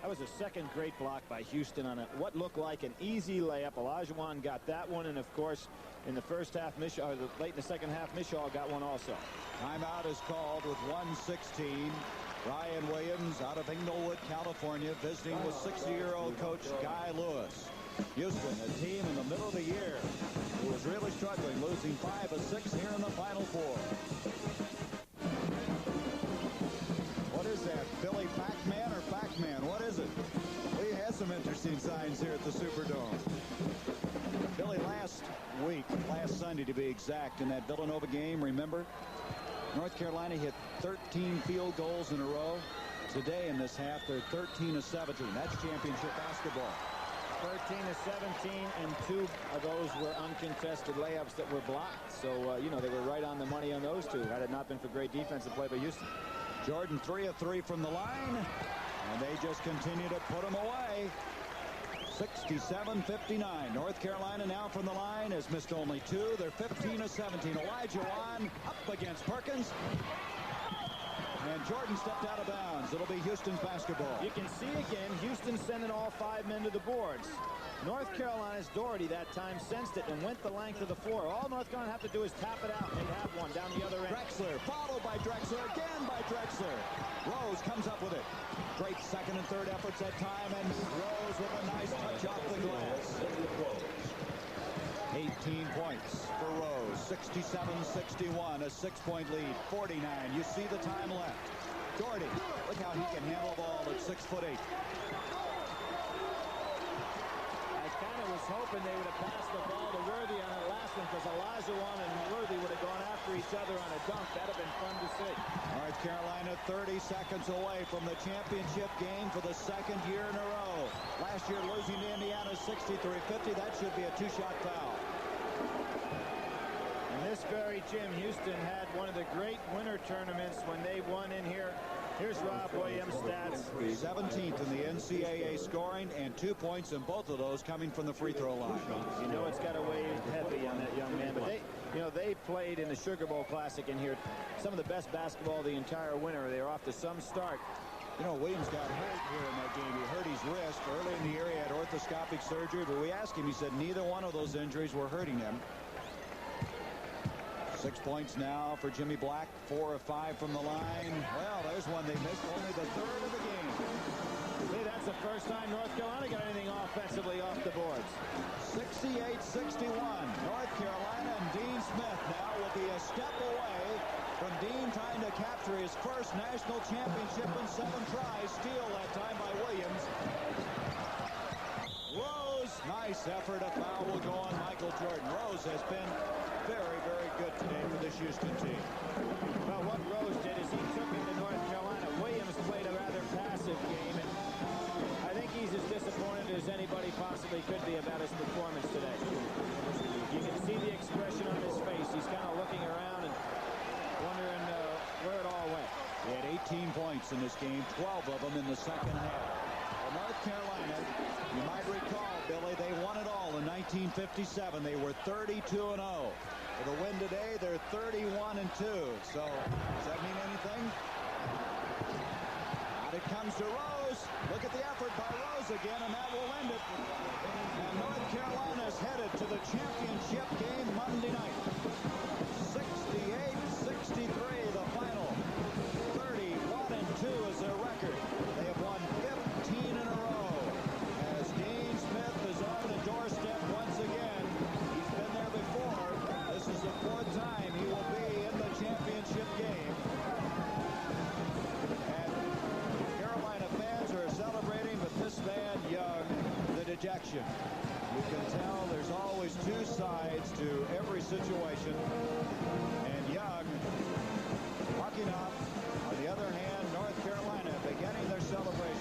That was a second great block by Houston on what looked like an easy layup. Olajuwon got that one, and of course, in the first half, late in the second half, Mishaw got one also. Timeout is called with 1:16. Brian Williams out of Inglewood, California, visiting with 60-year-old coach Guy Lewis. Houston, a team in the middle of the year who was really struggling, losing 5 of 6 here in the Final Four. What is that? Billy Pac-Man or Pac-Man? What is it? We had some interesting signs here at the Superdome. Billy, last Sunday to be exact, in that Villanova game, remember? North Carolina hit 13 field goals in a row. Today in this half, they're 13 of 17. That's championship basketball. 13 of 17, and 2 of those were uncontested layups that were blocked. So, they were right on the money on those 2. Had it not been for great defensive play by Houston. Jordan 3 of 3 from the line, and they just continue to put them away. 67-59. North Carolina now from the line has missed only 2. They're 15 of 17. Elijah Wan up against Perkins. And Jordan stepped out of bounds. It'll be Houston's basketball. You can see again, Houston sending all 5 men to the boards. North Carolina's Doherty that time sensed it and went the length of the floor. All North Carolina have to do is tap it out and have one down the other end. Drexler, followed by Drexler, again by Drexler. Rose comes up with it. Great second and third efforts that time, and Rose with a nice touch off the glass. 18 points for Rose. 67-61, a 6-point lead. 49. You see the time left. Doherty, look how he can handle the ball at 6'8". Was hoping they would have passed the ball to Worthy on that last one, because Olajuwon and Worthy would have gone after each other on a dunk. That would have been fun to see. North Carolina 30 seconds away from the championship game for the 2nd year in a row. Last year losing to Indiana 63-50. That should be a 2-shot foul. In this very gym, Houston had one of the great winter tournaments when they won in here. Here's Rob Williams' stats. 17th in the NCAA scoring, and 2 points in both of those coming from the free throw line. You know it's got to weigh heavy on that young man. But they played in the Sugar Bowl Classic in here. Some of the best basketball the entire winter. They're off to some start. Williams got hurt here in that game. He hurt his wrist. Early in the year, he had orthoscopic surgery. But we asked him, he said neither one of those injuries were hurting him. 6 points now for Jimmy Black. 4 of 5 from the line. Well, there's one they missed. Only the 3rd of the game. See, that's the first time North Carolina got anything offensively off the boards. 68-61. North Carolina, and Dean Smith now will be a step away from Dean trying to capture his first national championship in 7 tries. Steal that time by Williams. Rose, nice effort. A foul will go on Michael Jordan. Rose has been very, very good today for this Houston team. Well, what Rose did is he took him to North Carolina. Williams played a rather passive game, and I think he's as disappointed as anybody possibly could be about his performance today. You can see the expression on his face. He's kind of looking around and wondering where it all went. He had 18 points in this game, 12 of them in the second half. Well, North Carolina, you might recall, Billy, they won it all in 1957. They were 32-0. For the win today, they're 31-2. So, does that mean anything? Out it comes to Rose. Look at the effort by Rose again, and that will end it. And North Carolina's headed to the championship game Monday night. 68-63, the final. 31-2 is their record. They have won 15 in a row. As Dean Smith is on the doorstep once again. He's been there before. This is the 4th time he will be in the championship game. And Carolina fans are celebrating, but this man, Young, the dejection. You can tell there's always 2 sides to into every situation. And Young marking up. On the other hand, North Carolina beginning their celebration.